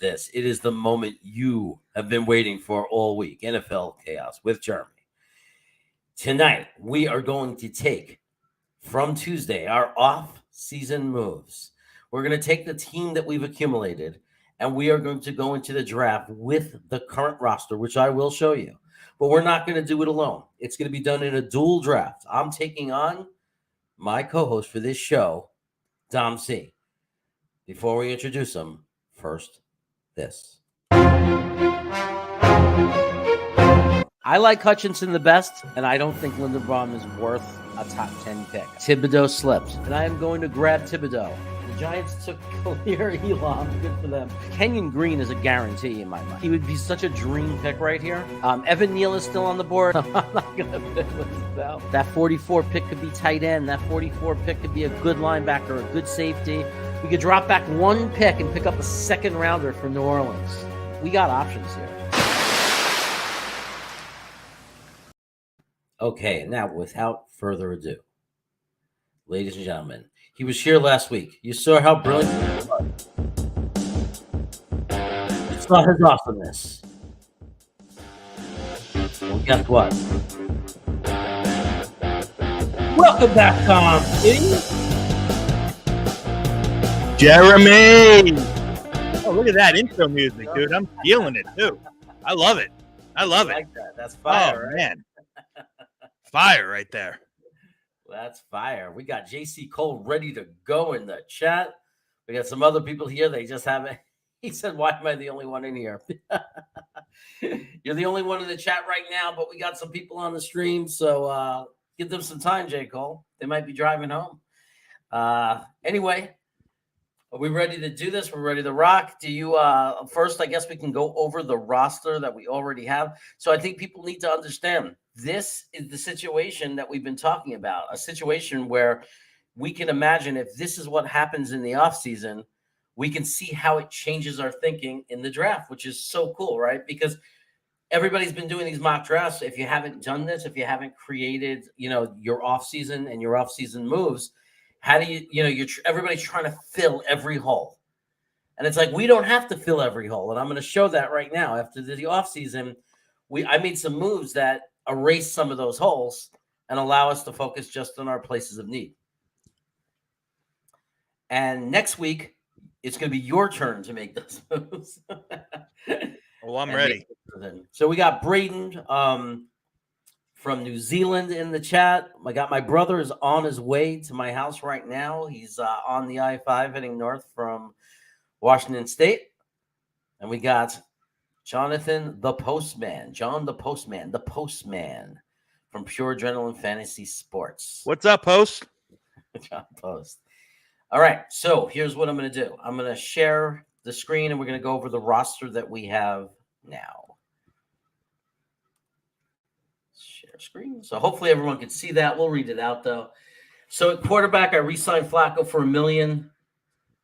this. It is the moment you have been waiting for all week. NFL Chaos with Jeremy. Tonight, we are going to take from Tuesday our off-season moves. We're going to take the team that we've accumulated, and we are going to go into the draft with the current roster, which I will show you. But we're not going to do it alone. It's going to be done in a dual draft. I'm taking on my co-host for this show, Dom C. Before we introduce him, first, this. I like Hutchinson the best, and I don't think Linderbaum is worth a top 10 pick. Thibodeau slipped, and I am going to grab Thibodeau. The Giants took Khalil Elam. Good for them. Kenyon Green is a guarantee in my mind. He would be such a dream pick right here. Evan Neal is still on the board. I'm not going to pick with now. That 44 pick could be tight end. That 44 pick could be a good linebacker, a good safety. We could drop back one pick and pick up a second rounder for New Orleans. We got options here. Okay, now without further ado, ladies and gentlemen, he was here last week. You saw how brilliant he was. You saw his awesomeness. Well, guess what? Welcome back, Tom. Jeremy! Oh, look at that intro music, dude. I'm feeling it, too. I love it. I love it. Like that. That's fire, right? Man. Fire right there. That's fire. We got JC Cole ready to go in the chat. We got some other people here. They just haven't. He said, why am I the only one in here? You're the only one in the chat right now, but we got some people on the stream. So give them some time, J. Cole. They might be driving home. Anyway, are we ready to do this? We're ready to rock. Do you first, I guess we can go over the roster that we already have. So I think people need to understand this is the situation that we've been talking about, a situation where we can imagine if this is what happens in the offseason, we can see how it changes our thinking in the draft, which is so cool, right? Because everybody's been doing these mock drafts. If you haven't done this, if you haven't created, your offseason and your offseason moves, how do you, everybody's trying to fill every hole. And it's like, we don't have to fill every hole. And I'm going to show that right now. After the offseason, I made some moves that erase some of those holes and allow us to focus just on our places of need. And next week, it's going to be your turn to make those moves. Well, I'm ready. So we got Braden from New Zealand in the chat. I got my brother is on his way to my house right now. He's on the I-5 heading north from Washington State. And we got Jonathan the Postman, John the Postman from Pure Adrenaline Fantasy Sports. What's up, Post? John Post. All right, so here's what I'm going to do. I'm going to share the screen, and we're going to go over the roster that we have now. Share screen. So hopefully everyone can see that. We'll read it out, though. So at quarterback, I re-signed Flacco for $1 million.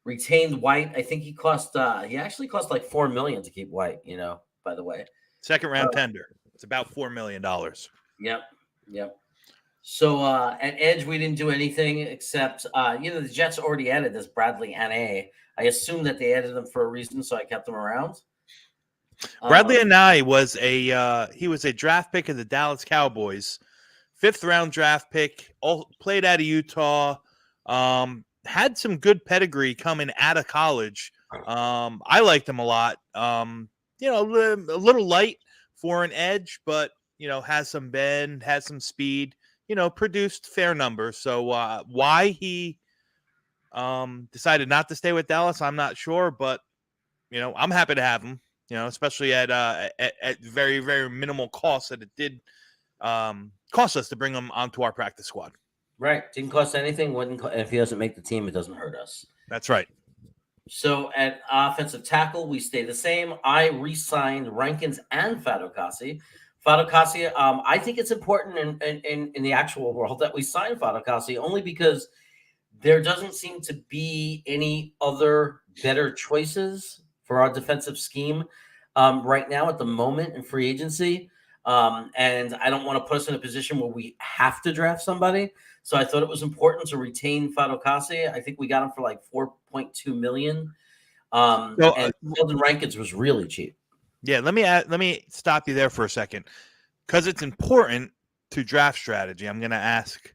Retained White. I think he actually cost like $4 million to keep White, by the way. Second round tender. It's about $4 million. Yep. So at edge, we didn't do anything except, the Jets already added this Bradley Anae. I assume that they added him for a reason, so I kept him around. Bradley Anae was a draft pick of the Dallas Cowboys, 5th round draft pick, played out of Utah. Had some good pedigree coming out of college. I liked him a lot. A little light for an edge, but, has some bend, has some speed, produced fair numbers. So why he decided not to stay with Dallas, I'm not sure. But, I'm happy to have him, especially at very, very minimal cost that it did cost us to bring him onto our practice squad. Right. Didn't cost anything. If he doesn't make the team, it doesn't hurt us. That's right. So at offensive tackle, we stay the same. I re-signed Rankins and Fadokasi. I think it's important in the actual world that we sign Fadokasi only because there doesn't seem to be any other better choices for our defensive scheme right now at the moment in free agency. And I don't want to put us in a position where we have to draft somebody. So I thought it was important to retain Fadokasi. I think we got him for like $4.2 million. So, And Sheldon Rankins was really cheap. Yeah, let me stop you there for a second, because it's important to draft strategy. I'm going to ask,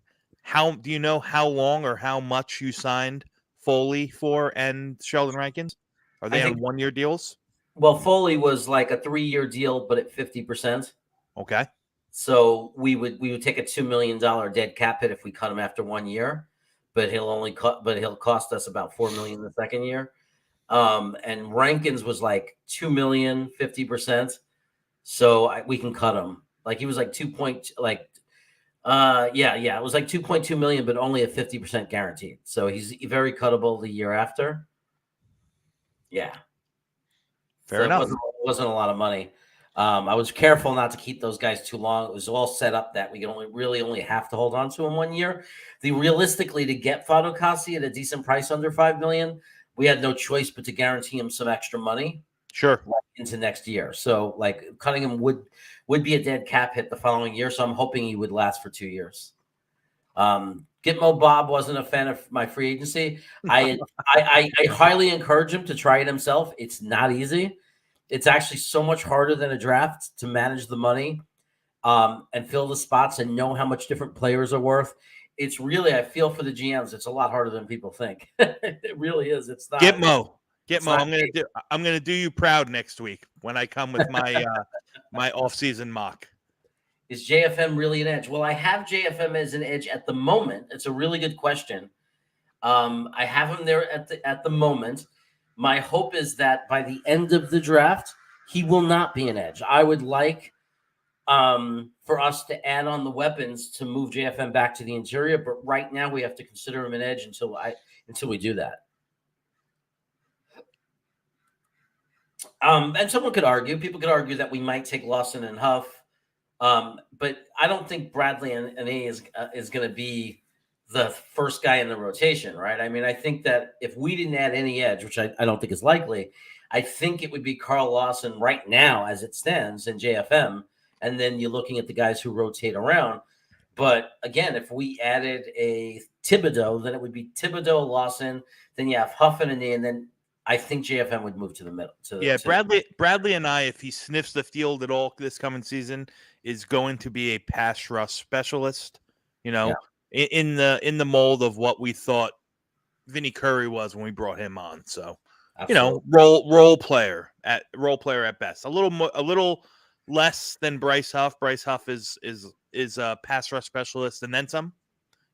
do you know how long or how much you signed Foley for and Sheldon Rankins? Are they on 1-year deals? Well, Foley was like a 3-year deal, but at 50%. Okay. So we would take a $2 million dead cap hit if we cut him after 1 year, but he'll cost us about $4 million the second year. And Rankins was like 2 million, 50%. So we can cut him. Like he was like it was like 2.2 million, but only at 50% guaranteed. So he's very cuttable the year after. Yeah. Fair enough. It wasn't a lot of money. I was careful not to keep those guys too long. It was all set up that we can only have to hold on to him 1 year. Realistically, to get Fadokasi at a decent price under $5 million, we had no choice but to guarantee him some extra money. Sure. Into next year. So like cutting him would be a dead cap hit the following year. So I'm hoping he would last for 2 years. Gitmo Bob wasn't a fan of my free agency. I highly encourage him to try it himself. It's not easy. It's actually so much harder than a draft to manage the money and fill the spots and know how much different players are worth. It's really, I feel for the GMs, it's a lot harder than people think. It really is. It's not. Gitmo, I'm gonna do you proud next week when I come with my my off-season mock. Is JFM really an edge? Well, I have JFM as an edge at the moment. It's a really good question. I have him there at the moment. My hope is that by the end of the draft, he will not be an edge. I would like for us to add on the weapons to move JFM back to the interior, but right now we have to consider him an edge until we do that. And people could argue that we might take Lawson and Huff, but I don't think Bradley and A is going to be the first guy in the rotation, right? I mean, I think that if we didn't add any edge, which I don't think is likely, I think it would be Carl Lawson right now as it stands in JFM, and then you're looking at the guys who rotate around. But again, if we added a Thibodeau, then it would be Thibodeau, Lawson, then you have Huff and A, and then I think JFM would move to the middle. Bradley and I, if he sniffs the field at all this coming season, is going to be a pass rush specialist. You know, in the mold of what we thought Vinny Curry was when we brought him on. So, absolutely. You know, role player at best. A little less than Bryce Huff. Bryce Huff is a pass rush specialist and then some.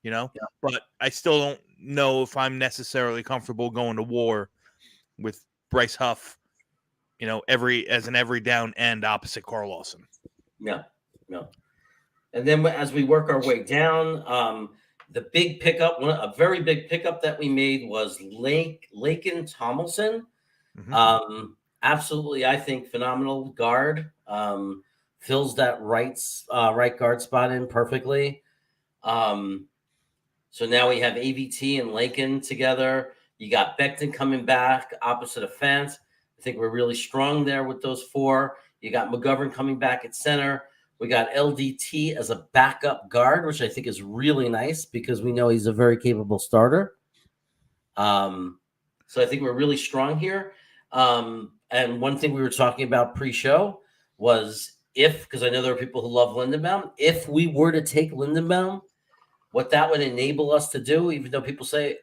You know, but I still don't know if I'm necessarily comfortable going to war with Bryce Huff, you know, every down end opposite Carl Lawson. No. And then as we work our way down, the big pickup, a very big pickup that we made was Laken Tomlinson. Mm-hmm. Absolutely, I think phenomenal guard. Fills that right guard spot in perfectly. So now we have AVT and Laken together. You got Becton coming back opposite of Fant. I think we're really strong there with those four. You got McGovern coming back at center. We got LDT as a backup guard, which I think is really nice because we know he's a very capable starter. So I think we're really strong here. And one thing we were talking about pre-show was because I know there are people who love Lindenbaum, if we were to take Lindenbaum, what that would enable us to do, even though people say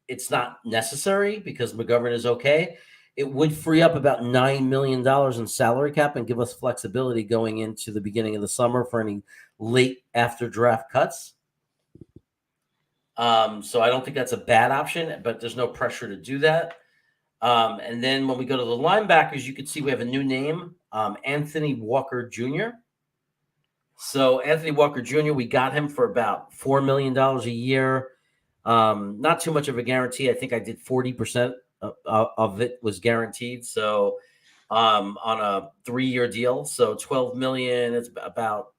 it's not necessary because McGovern is okay, it would free up about $9 million in salary cap and give us flexibility going into the beginning of the summer for any late after draft cuts. So I don't think that's a bad option, but there's no pressure to do that. And then when we go to the linebackers, you can see we have a new name, Anthony Walker Jr. So Anthony Walker Jr., we got him for about $4 million a year. Not too much of a guarantee. I think I did 40% of it was guaranteed. So on a 3-year deal, so $12 million, it's about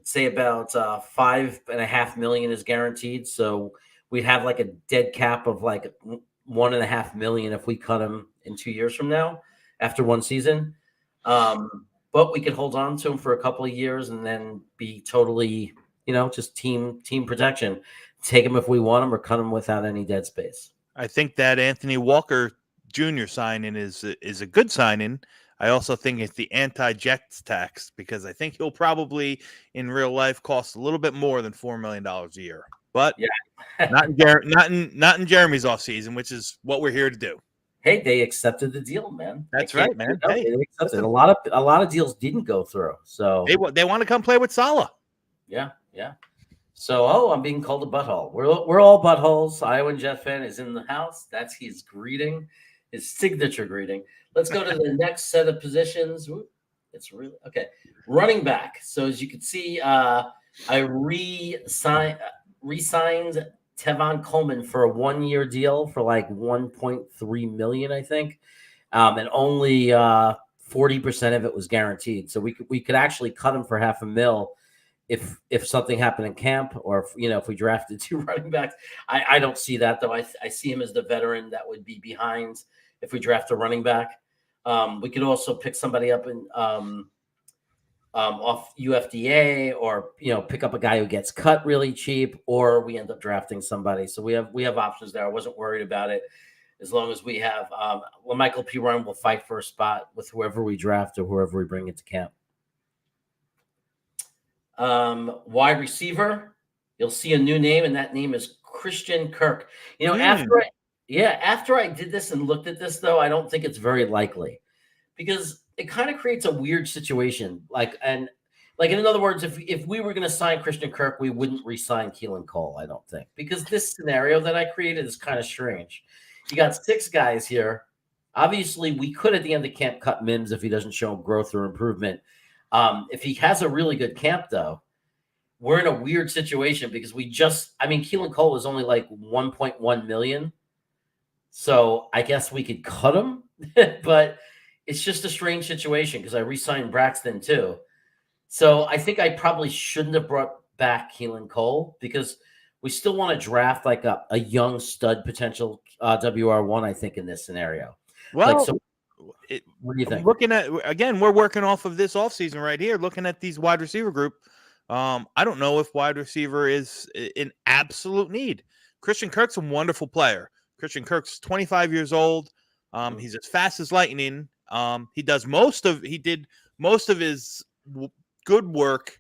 $5.5 million is guaranteed. So we'd have like a dead cap of like $1.5 million if we cut him in 2 years from now after one season. But we could hold on to him for a couple of years and then be totally, just team protection. Take him if we want him or cut him without any dead space. I think that Anthony Walker Jr. signing is a good signing. I also think it's the anti-Jets tax because I think he'll probably in real life cost a little bit more than $4 million a year. But Yeah. not in Jeremy's offseason, which is what we're here to do. Hey, they accepted the deal, man. That's right, man. Hey, they accepted. A lot of deals didn't go through. So they want to come play with Salah. Yeah. So, I'm being called a butthole. We're all buttholes. Iowa Jet fan is in the house. That's his greeting, his signature greeting. Let's go to the next set of positions. Ooh, it's really okay. Running back. So as you can see, I re-signed Tevon Coleman for a 1-year deal for like $1.3 million, I think, and only 40% of it was guaranteed. So we could actually cut him for $500,000 if something happened in camp, or if we drafted 2 running backs. I don't see that though. I see him as the veteran that would be behind if we draft a running back. We could also pick somebody up in off UFDA, or pick up a guy who gets cut really cheap, or we end up drafting somebody. So we have options there. I wasn't worried about it as long as we have Michael P. Ryan will fight for a spot with whoever we draft or whoever we bring into camp. Wide receiver, you'll see a new name, and that name is Christian Kirk. After I did this and looked at this, though, I don't think it's very likely, because it kind of creates a weird situation. In other words, if we were going to sign Christian Kirk, we wouldn't re-sign Keelan Cole, I don't think, because this scenario that I created is kind of strange. You got 6 guys here. Obviously, we could at the end of camp cut Mims if he doesn't show growth or improvement. If he has a really good camp, though, we're in a weird situation because Keelan Cole is only like $1.1 million. So I guess we could cut him, but it's just a strange situation because I re-signed Braxton too. So I think I probably shouldn't have brought back Keelan Cole, because we still want to draft like a young stud potential WR1, I think, in this scenario. Well, what do you think? Looking at, again, we're working off of this offseason right here, looking at these wide receiver group. I don't know if wide receiver is in absolute need. Christian Kirk's a wonderful player. Christian Kirk's 25 years old. He's as fast as lightning. He did most of his good work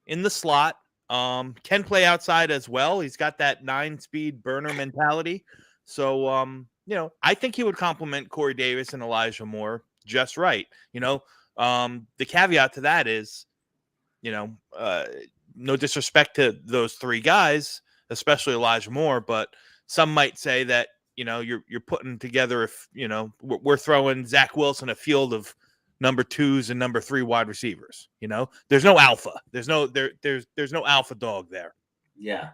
in the slot. Can play outside as well. He's got that 9-speed burner mentality. So, I think he would complement Corey Davis and Elijah Moore just right. The caveat to that is, no disrespect to those 3 guys, especially Elijah Moore, but some might say that, you're putting together, if, we're throwing Zach Wilson a field of number 2s and number 3 wide receivers. There's no alpha. There's no alpha dog there. Yeah.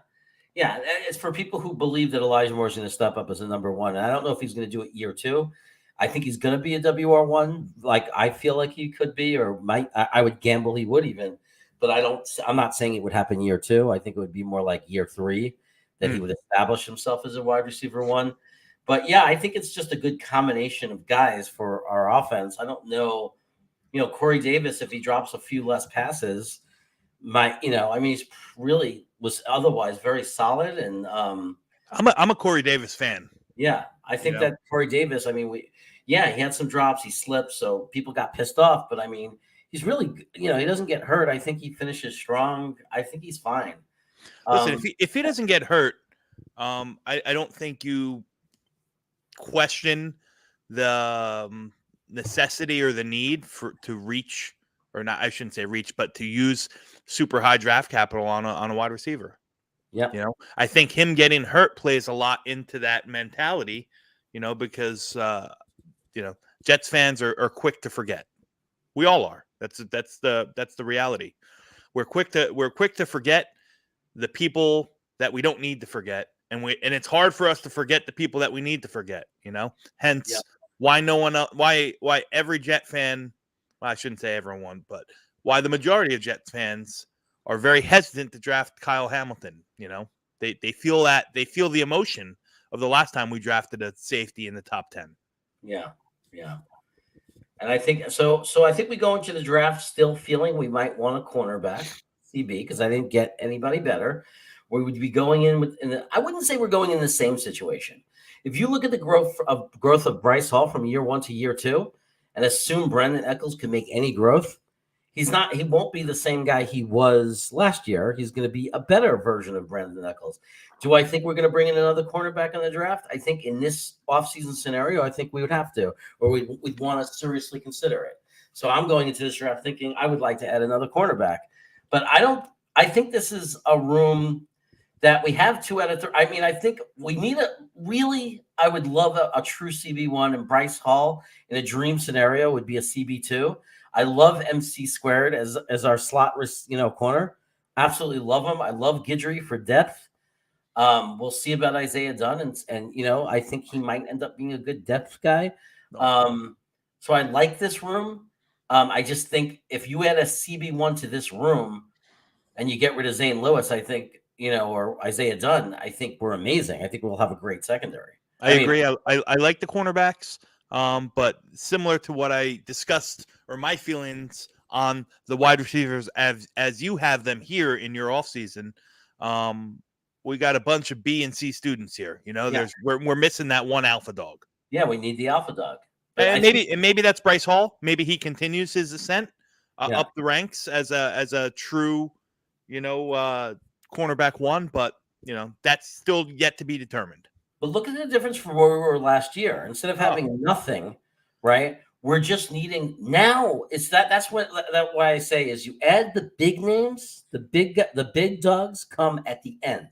It's for people who believe that Elijah Moore is going to step up as a number 1. And I don't know if he's going to do it year 2. I think he's going to be a WR1. Like I feel like he could be, or might. I would gamble he would even, but I'm not saying it would happen year 2. I think it would be more like year 3 that he would establish himself as a wide receiver 1. But yeah, I think it's just a good combination of guys for our offense. I don't know, Corey Davis, if he drops a few less passes, he's really was otherwise very solid. And I'm a Corey Davis fan. Yeah, I think that Corey Davis, he had some drops, he slipped, so people got pissed off. But he's really, he doesn't get hurt. I think he finishes strong. I think he's fine. Listen, if he doesn't get hurt, I don't think you question the necessity or the need to reach, or not, I shouldn't say reach, but to use super high draft capital on a wide receiver. Yeah. I think him getting hurt plays a lot into that mentality, because Jets fans are quick to forget. We all are. That's the reality. We're quick to forget the people that we don't need to forget. And it's hard for us to forget the people that we need to forget, hence why no one else, why every Jet fan, well, I shouldn't say everyone, but why the majority of Jets fans are very hesitant to draft Kyle Hamilton. They feel the emotion of the last time we drafted a safety in the top 10. Yeah. And I think so I think we go into the draft still feeling we might want a cornerback, CB, because I didn't get anybody better. We would be going in I wouldn't say we're going in the same situation. If you look at the growth of Bryce Hall from year 1 to year 2, and assume Brandon Eccles can make any growth, he won't be the same guy he was last year. He's going to be a better version of Brandon Eccles. Do I think we're going to bring in another cornerback in the draft? I think in this offseason scenario, I think we would have to, or we'd want to seriously consider it. So I'm going into this draft thinking I would like to add another cornerback. But I think this is a room that we have 2 out of 3. I mean, I think we need I would love a true CB1, and Bryce Hall in a dream scenario would be a CB2. I love MC Squared as our slot, corner. Absolutely love him. I love Guidry for depth. We'll see about Isaiah Dunn, and I think he might end up being a good depth guy. So I like this room. I just think if you add a CB1 to this room and you get rid of Zane Lewis, I think, or Isaiah Dunn, I think we're amazing. I think we'll have a great secondary. I agree. I like the cornerbacks, but similar to what I discussed, or my feelings on the wide receivers as you have them here in your offseason, we got a bunch of B and C students here. We're missing that one alpha dog. Yeah, we need the alpha dog. And maybe that's Bryce Hall. Maybe he continues his ascent up the ranks as a true, cornerback 1. But that's still yet to be determined. But look at the difference from where we were last year. Instead of having nothing, right? We're just needing now. That's why I say is you add the big names, the big dogs come at the end.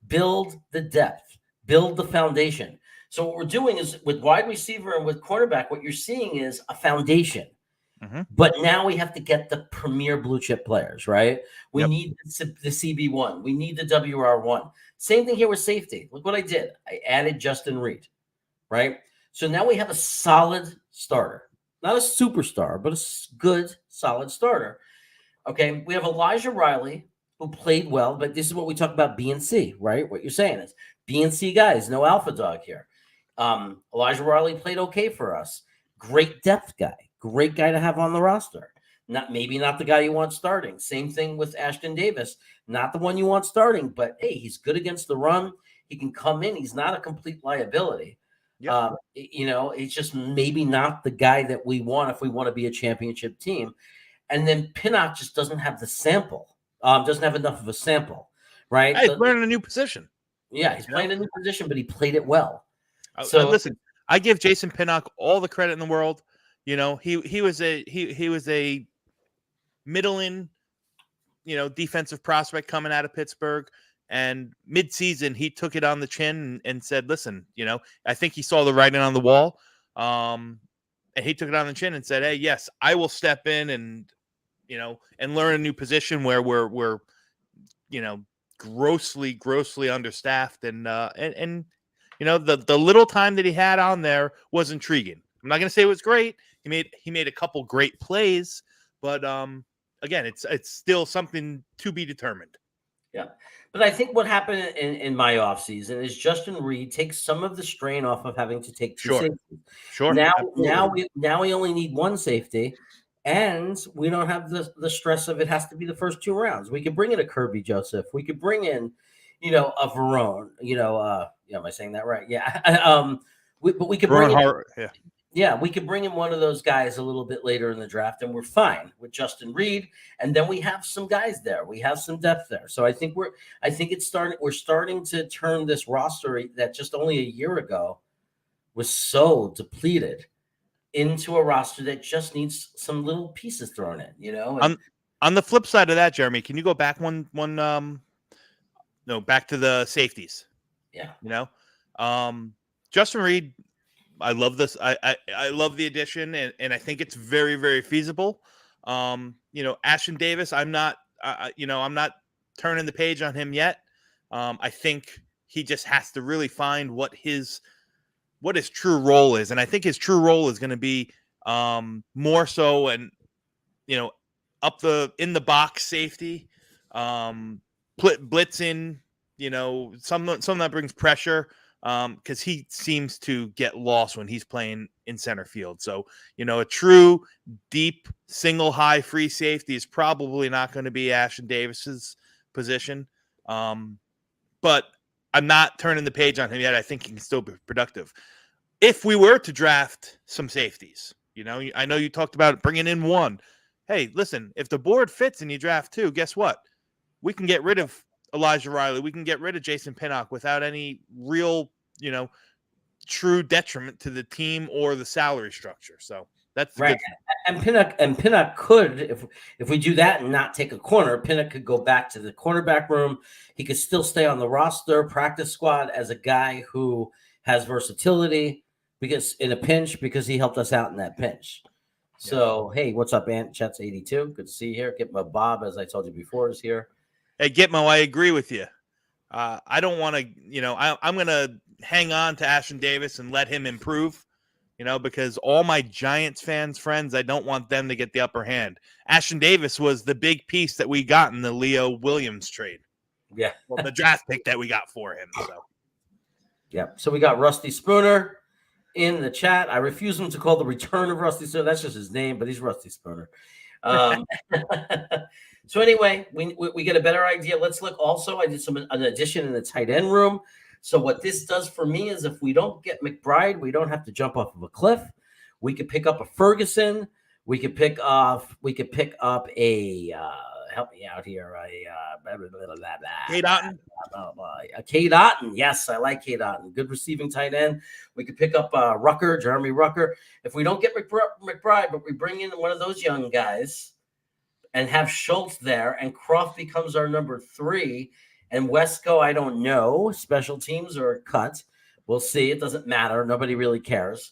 Build the depth, build the foundation. So what we're doing is with wide receiver and with cornerback, what you're seeing is a foundation. Mm-hmm. But now we have to get the premier blue chip players, right? We need the CB1. We need the WR1. Same thing here with safety. Look what I did. I added Justin Reed, right? So now we have a solid starter. Not a superstar, but a good, solid starter. Okay, we have Elijah Riley, who played well, but this is what we talk about B and C, right? What you're saying is B and C guys, no alpha dog here. Elijah Riley played okay for us. Great depth guy. Great guy to have on the roster. Maybe not the guy you want starting. Same thing with Ashton Davis. Not the one you want starting, but hey, he's good against the run. He can come in. He's not a complete liability. Yep. He's just maybe not the guy that we want if we want to be a championship team. And then Pinnock just doesn't have the sample. Doesn't have enough of a sample, right? Hey, he's learning a new position. Yeah, he's playing a new position, but he played it well. So listen, I give Jason Pinnock all the credit in the world. He was a middling, defensive prospect coming out of Pittsburgh, and mid-season he took it on the chin and said, "Listen, I think he saw the writing on the wall, and he took it on the chin and said, hey, yes, I will step in and learn a new position where we're grossly understaffed, and the little time that he had on there was intriguing. I'm not going to say it was great. He made a couple great plays, but again, it's still something to be determined. Yeah. But I think what happened in my offseason is Justin Reed takes some of the strain off of having to take two safeties. Sure. Now we only need one safety, and we don't have the stress of it has to be the first 2 rounds. We could bring in a Kirby Joseph. We could bring in, a Verone. Am I saying that right? Yeah. But we could bring in, we could bring in one of those guys a little bit later in the draft, and we're fine with Justin Reed. And then we have some guys there. We have some depth there. So I think we're starting to turn this roster that just only a year ago was so depleted into a roster that just needs some little pieces thrown in, On the flip side of that, Jeremy, can you go back back to the safeties? Yeah. Justin Reed, I love this. I love the addition, and I think it's very, very feasible. Ashton Davis, I'm not turning the page on him yet. I think he just has to really find what his true role is, and I think his true role is going to be more so, and up in the box safety, blitzing. Some that brings pressure. Because he seems to get lost when he's playing in center field. So, a true deep single high free safety is probably not going to be Ashton Davis's position. But I'm not turning the page on him yet. I think he can still be productive. If we were to draft some safeties, I know you talked about bringing in one. Hey, listen, if the board fits and you draft two, guess what? We can get rid of Elijah Riley. We can get rid of Jason Pinnock without any real, true detriment to the team or the salary structure. So that's the right. Good. And Pinnock could, if we do that and not take a corner, Pinnock could go back to the cornerback room. He could still stay on the roster, practice squad as a guy who has versatility because in a pinch, because he helped us out in that pinch. So, hey, what's up, Ant? Chat's 82. Good to see you here. Get my Bob, as I told you before, is here. Hey, Gitmo, I agree with you. I don't want to, I'm going to hang on to Ashton Davis and let him improve, because all my Giants friends, I don't want them to get the upper hand. Ashton Davis was the big piece that we got in the Leo Williams trade. Yeah. Well, the draft pick that we got for him. So. Yeah. So we got Rusty Spooner in the chat. I refuse him to call the return of Rusty Spooner. That's just his name, but he's Rusty Spooner. So anyway, we get a better idea. Let's look also. I did an addition in the tight end room. So what this does for me is if we don't get McBride, we don't have to jump off of a cliff. We could pick up a Ferguson. We could pick up a help me out here. Cade Otton. Cade Otton. Yes, I like Cade Otton. Good receiving tight end. We could pick up Jeremy Rucker. If we don't get McBride, but we bring in one of those young guys and have Schultz there, and Croft becomes our number 3, and Wesco, I don't know. Special teams are cut. We'll see. It doesn't matter. Nobody really cares,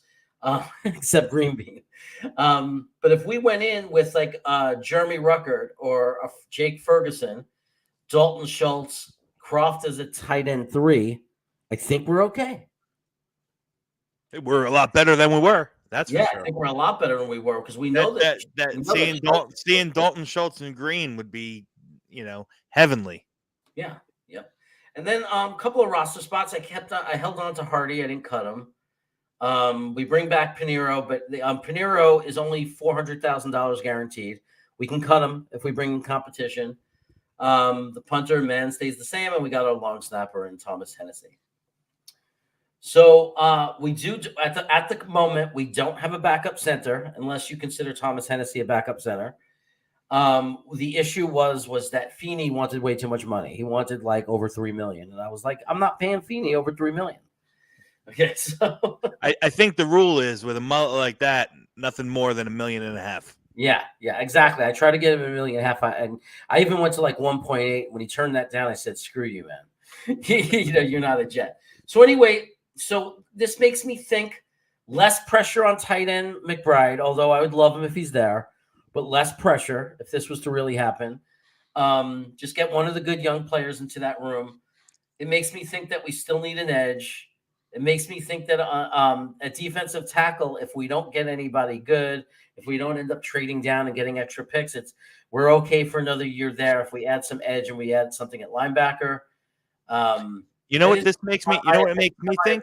except Green Bean. But if we went in with like Jeremy Ruckert or Jake Ferguson, Dalton Schultz, Croft as a tight end 3, I think we're okay. We're a lot better than we were. That's for sure. I think we're a lot better than we were because we know that seeing Dalton Schultz and Green would be, heavenly. Yeah, yep. And then a couple of roster spots. I held on to Hardy. I didn't cut him. We bring back Pinheiro, but Pinheiro is only $400,000 guaranteed. We can cut him if we bring in competition. The punter man stays the same, and we got our long snapper in Thomas Hennessy. So we do at the moment we don't have a backup center unless you consider Thomas Hennessy a backup center. The issue was that Feeney wanted way too much money. He wanted like over $3 million, and I was like, I'm not paying Feeney over $3 million. Okay, so I think the rule is with a mullet like that, nothing more than $1.5 million. Yeah, exactly. I tried to get him $1.5 million, and I even went to like 1.8. When he turned that down, I said, "Screw you, man. You're not a Jet." So anyway. So this makes me think less pressure on tight end McBride, although I would love him if he's there, but less pressure if this was to really happen. Just get one of the good young players into that room. It makes me think that we still need an edge. It makes me think that a defensive tackle, if we don't get anybody good, if we don't end up trading down and getting extra picks, we're okay for another year there. If we add some edge and we add something at linebacker. You know what this makes me? You know what it makes me think?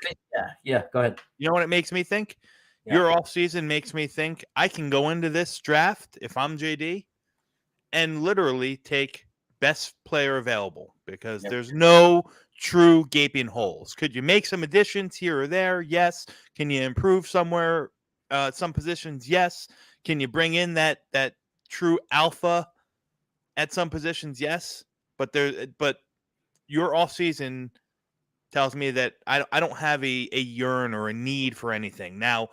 Yeah. Go ahead. You know what it makes me think? Yeah. Your off season makes me think I can go into this draft if I'm JD and literally take best player available because there's no true gaping holes. Could you make some additions here or there? Yes. Can you improve somewhere? Some positions? Yes. Can you bring in that true alpha at some positions? Yes. But your off season tells me that I don't have a yearn or a need for anything. Now,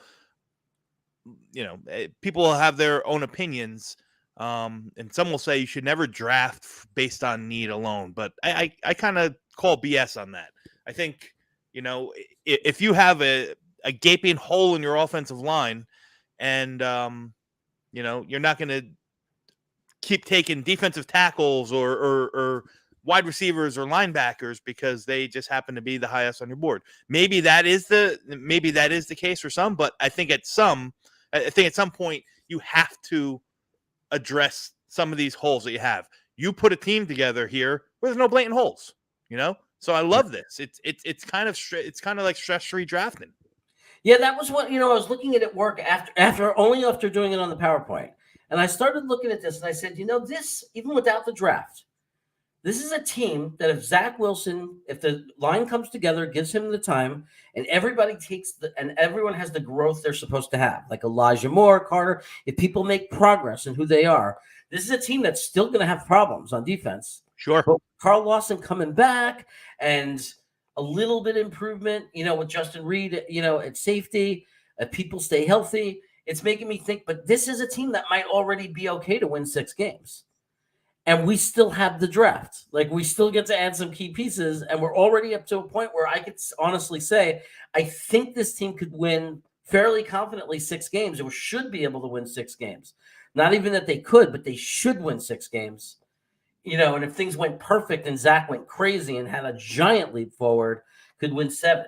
people will have their own opinions, and some will say you should never draft based on need alone. But I kind of call BS on that. I think, if you have a gaping hole in your offensive line and, you're not going to keep taking defensive tackles or wide receivers or linebackers because they just happen to be the highest on your board. Maybe that is the case for some, but I think at some point you have to address some of these holes that you have. You put a team together here where there's no blatant holes, So I love this. It's kind of like stress-free drafting. Yeah, that was what I was looking at work after doing it on the PowerPoint, and I started looking at this and I said, this even without the draft. This is a team that if Zach Wilson, if the line comes together, gives him the time, and everybody and everyone has the growth they're supposed to have, like Elijah Moore, Carter, if people make progress in who they are, this is a team that's still going to have problems on defense. Sure. But Carl Lawson coming back and a little bit improvement, with Justin Reed, at safety, people stay healthy. It's making me think, but this is a team that might already be okay to win 6 games. And we still have the draft. Like, we still get to add some key pieces, and we're already up to a point where I could honestly say I think this team could win fairly confidently 6 games, or should be able to win 6 games. Not even that they could, but they should win 6 games. And if things went perfect and Zach went crazy and had a giant leap forward, could win 7.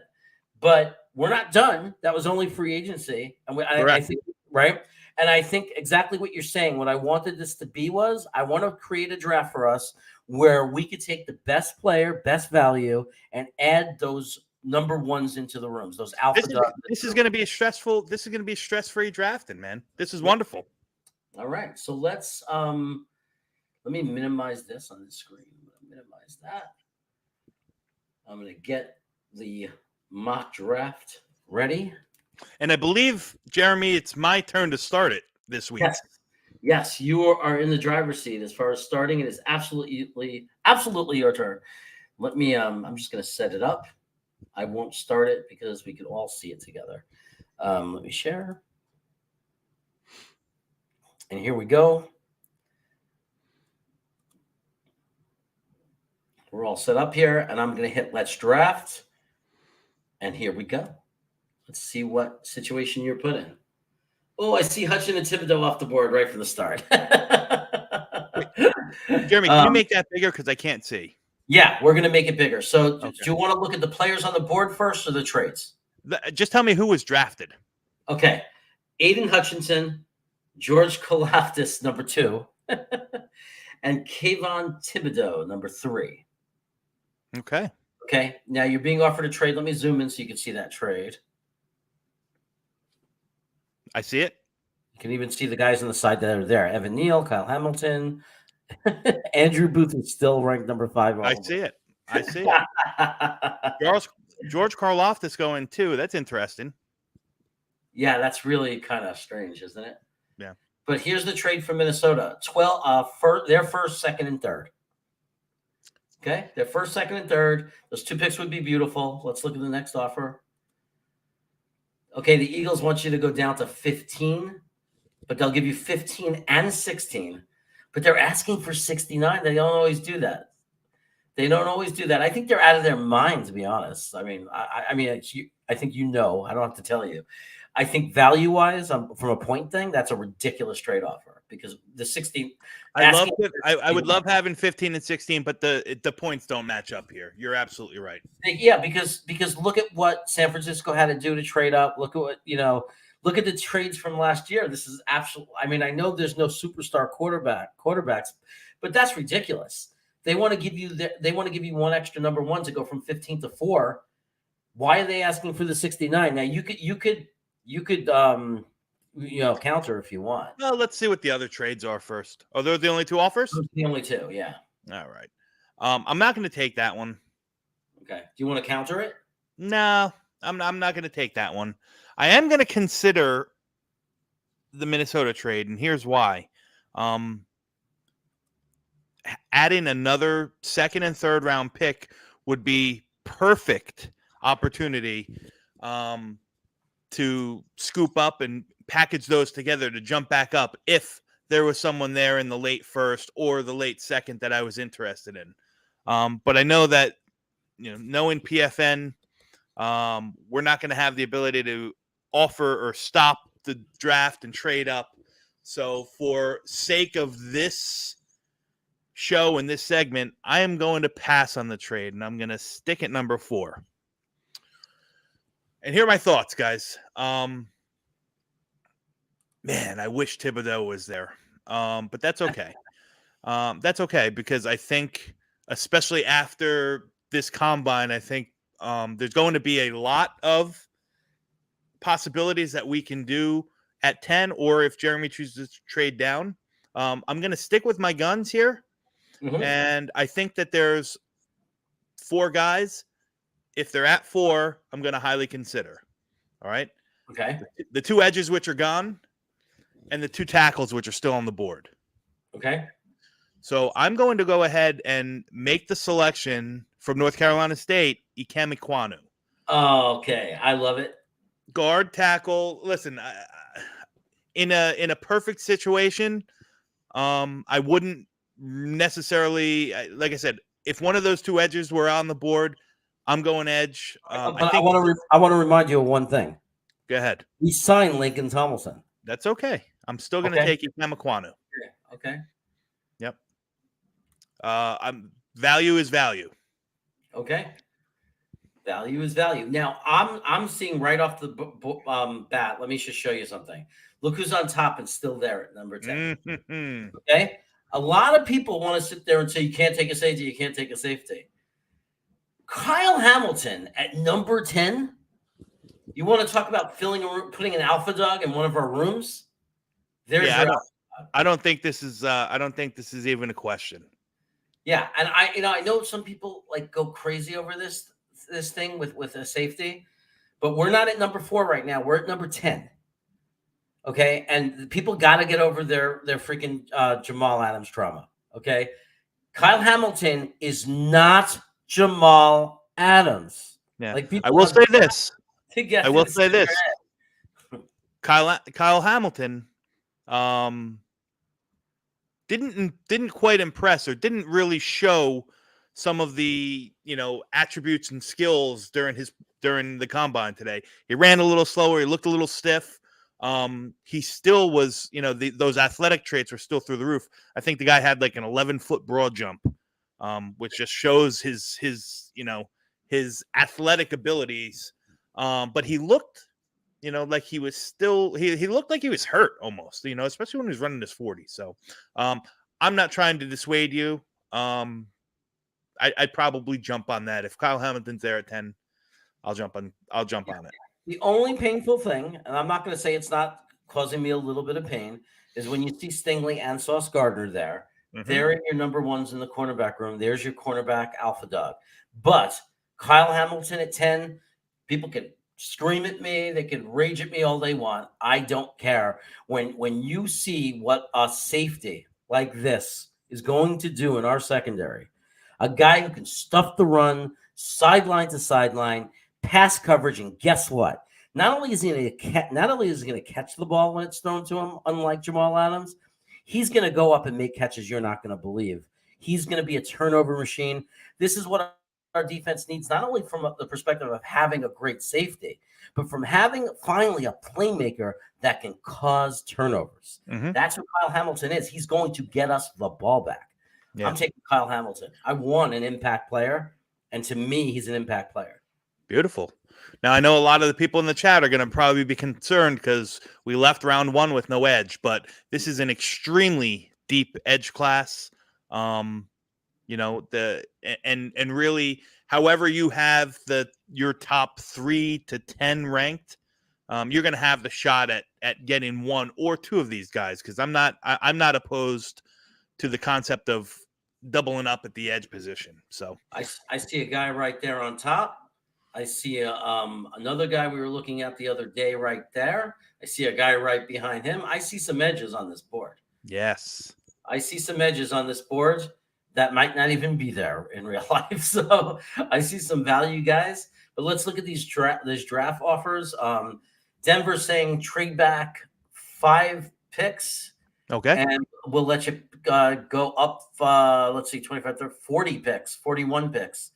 But we're not done. That was only free agency. And I think, right? And I think exactly what you're saying. What I wanted this to be was I want to create a draft for us where we could take the best player, best value, and add those number ones into the rooms, those alpha dogs. This is going to be stress-free drafting, man. This is wonderful. All right. So let me minimize this on the screen. Minimize that. I'm going to get the mock draft ready. And I believe, Jeremy, it's my turn to start it this week. Yes, you are in the driver's seat as far as starting. It is absolutely your turn. Let me, I'm just going to set it up. I won't start it because we could all see it together. Let me share. And here we go. We're all set up here, and I'm going to hit Let's Draft. And here we go. Let's see what situation you're put in. Oh, I see Hutchin and Thibodeau off the board right from the start. Jeremy, can you make that bigger? Because I can't see. Yeah, we're going to make it bigger. So do you want to look at the players on the board first or the trades? Just tell me who was drafted. Okay. Aiden Hutchinson, George Kalafdis, number 2, and Kayvon Thibodeau, number 3. Okay. Okay. Now you're being offered a trade. Let me zoom in so you can see that trade. I see it. You can even see the guys on the side that are there. Evan Neal, Kyle Hamilton, Andrew Booth is still ranked number 5. I see it. George Karlaftis going too. That's interesting. Yeah, that's really kind of strange, isn't it? Yeah. But here's the trade from Minnesota. Their first, second, and third. Okay, their first, second, and third. Those 2 picks would be beautiful. Let's look at the next offer. Okay, the Eagles want you to go down to 15, but they'll give you 15 and 16. But they're asking for 69. They don't always do that. I think they're out of their mind, to be honest. I mean, I think I don't have to tell you. I think value-wise, from a point thing, that's a ridiculous trade offer because the 16. I would love having 15 and 16, but the points don't match up here. You're absolutely right. Yeah, because look at what San Francisco had to do to trade up. Look at what look at the trades from last year. This is absolute. I mean, I know there's no superstar quarterbacks, but that's ridiculous. They want to give you one extra number 1 to go from 15 to 4. Why are they asking for the 69? Now you could counter if you want. Well, let's see what the other trades are first. Oh, they're the only 2 offers? Those are the only 2, yeah. All right. I'm not going to take that one. Okay. Do you want to counter it? No, I'm not going to take that one. I am going to consider the Minnesota trade, and here's why. Adding another 2nd and 3rd round pick would be perfect opportunity to scoop up and package those together to jump back up if there was someone there in the late 1st or the late 2nd that I was interested in. But I know that, knowing PFN, we're not going to have the ability to offer or stop the draft and trade up. So for sake of this show and this segment, I am going to pass on the trade, and I'm going to stick at number 4. And here are my thoughts, guys. Man, I wish Thibodeau was there, but that's okay. That's okay because I think, especially after this combine, I think there's going to be a lot of possibilities that we can do at 10, or if Jeremy chooses to trade down. I'm going to stick with my guns here. And I think that there's 4 guys. If they're at 4, I'm going to highly consider. All right. Okay. The 2 edges, which are gone, and the 2 tackles, which are still on the board. Okay. So I'm going to go ahead and make the selection from North Carolina State, Ikem Ekwonu. Okay. I love it. Guard, tackle. Listen, in a perfect situation, I wouldn't necessarily, like I said, if one of those 2 edges were on the board, I'm going edge. But I want to remind you of one thing. Go ahead. We signed Lincoln Tomlinson. That's okay. I'm still going to take Ikem Ekwonu. Okay. Yep. Value is value. Okay. Value is value. Now I'm seeing right off the bat. Let me just show you something. Look who's on top and still there at number 10. Mm-hmm. Okay. A lot of people want to sit there and say you can't take a safety. You can't take a safety. Kyle Hamilton at number 10. You want to talk about putting an alpha dog in one of our rooms? There's I don't think this is. I don't think this is even a question. Yeah, and I know some people like go crazy over this thing with a safety, but we're not at number 4 right now. We're at number 10. Okay, and people got to get over their freaking Jamal Adams trauma. Okay, Kyle Hamilton is not Jamal Adams. Yeah, like I will say this. I will say this. Kyle Hamilton didn't quite impress, or didn't really show some of the attributes and skills during the combine today. He ran a little slower. He looked a little stiff. He still was, those athletic traits were still through the roof. I think the guy had like an 11-foot broad jump, which just shows his athletic abilities. But he looked, like he was still, he looked like he was hurt almost, especially when he was running his 40. So, I'm not trying to dissuade you. I'd probably jump on that. If Kyle Hamilton's there at 10, I'll jump on it. The only painful thing, and I'm not going to say it's not causing me a little bit of pain, is when you see Stingley and Sauce Gardner there. Mm-hmm. They're in your number 1s in the cornerback room. There's your cornerback alpha dog. But Kyle Hamilton at 10, people can scream at me. They can rage at me all they want. I don't care. When you see what a safety like this is going to do in our secondary, a guy who can stuff the run, sideline to sideline, pass coverage, and guess what? Not only is he going to catch the ball when it's thrown to him, unlike Jamal Adams, he's going to go up and make catches you're not going to believe. He's going to be a turnover machine. This is what our defense needs, not only from the perspective of having a great safety, but from having finally a playmaker that can cause turnovers. Mm-hmm. That's what Kyle Hamilton is. He's going to get us the ball back. Yeah. I'm taking Kyle Hamilton. I want an impact player, and to me, he's an impact player. Beautiful. Now, I know a lot of the people in the chat are going to probably be concerned because we left round 1 with no edge, but this is an extremely deep edge class. And really, however you have your top 3 to 10 ranked, you're going to have the shot at getting 1 or 2 of these guys, because I'm not opposed to the concept of doubling up at the edge position. So I see a guy right there on top. I see another guy we were looking at the other day right there. I see a guy right behind him. I see some edges on this board. Yes. I see some edges on this board that might not even be there in real life. So I see some value guys. But let's look at these draft offers. Denver's saying trade back 5 picks. Okay. And we'll let you go up, 25, 30, 40 picks, 41 picks.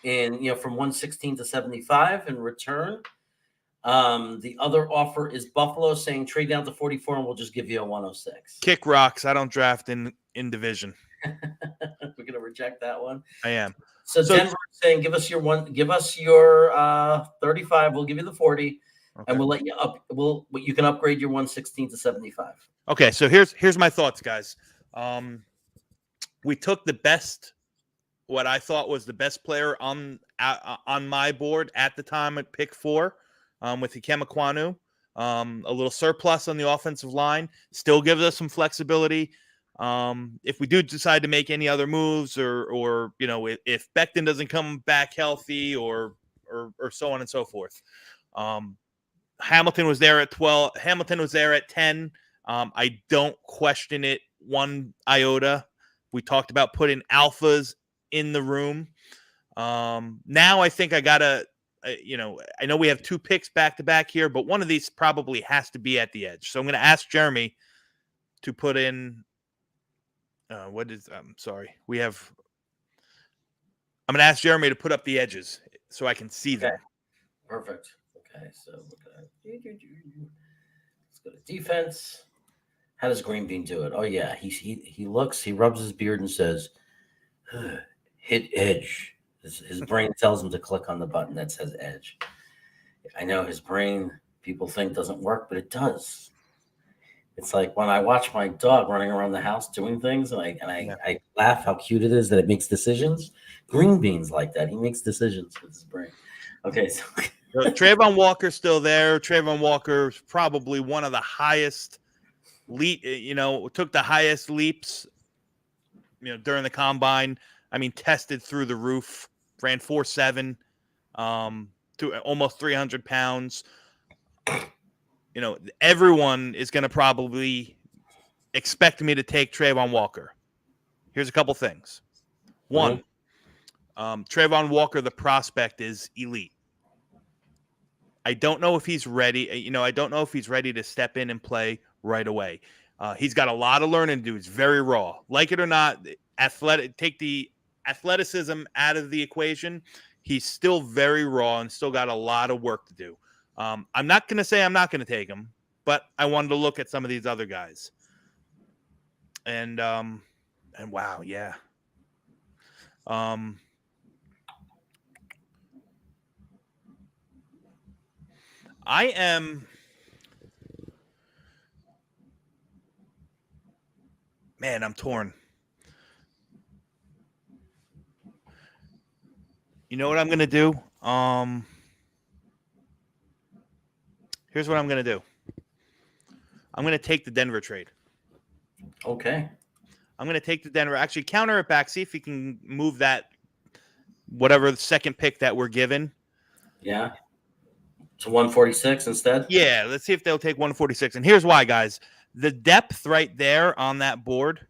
And from 116 to 75 in return. The other offer is Buffalo saying trade down to 44 and we'll just give you a 106. Kick rocks. I don't draft in division. We're gonna reject that one. I am. So Denver saying give us your 35. We'll give you the 40, and we'll let you up. You can upgrade your 116 to 75. Okay, so here's my thoughts, guys. We took what I thought was the best player on my board at the time at pick 4, with Ikem Ekwonu. A little surplus on the offensive line, still gives us some flexibility. If we do decide to make any other moves, or if Becton doesn't come back healthy, or so on and so forth. Hamilton was there at 12. Hamilton was there at 10. I don't question it one iota. We talked about putting alphas in the room. Now I think I gotta, I know we have 2 picks back to back here, but one of these probably has to be at the edge. So I'm going to ask Jeremy to put in. I'm going to ask Jeremy to put up the edges so I can see them. Perfect. Okay, so let's go to defense. How does Green Bean do it? Oh yeah, he looks, he rubs his beard and says, "Hit edge." His brain tells him to click on the button that says edge. I know his brain, people think doesn't work, but it does. It's like when I watch my dog running around the house doing things, and I laugh how cute it is that it makes decisions. Green Bean's like that. He makes decisions with his brain. Okay, so Trayvon Walker's still there. Trayvon Walker's probably one of the highest took the highest leaps, during the combine. I mean, tested through the roof, ran 4.7, to almost 300 pounds. Everyone is going to probably expect me to take Trayvon Walker. Here's a couple things. One, Trayvon Walker, the prospect, is elite. I don't know if he's ready. I don't know if he's ready to step in and play right away. He's got a lot of learning to do. He's very raw. Like it or not, take the athleticism out of the equation. He's still very raw and still got a lot of work to do. I'm not going to say I'm not going to take him, but I wanted to look at some of these other guys. And wow, yeah. I'm torn. You know what I'm going to do? Here's what I'm going to do. I'm going to take the Denver trade. Okay. I'm going to take the Denver. Actually, counter it back. See if he can move that, whatever the second pick that we're given. Yeah. To 146 instead? Yeah, let's see if they'll take 146. And here's why, guys. The depth right there on that board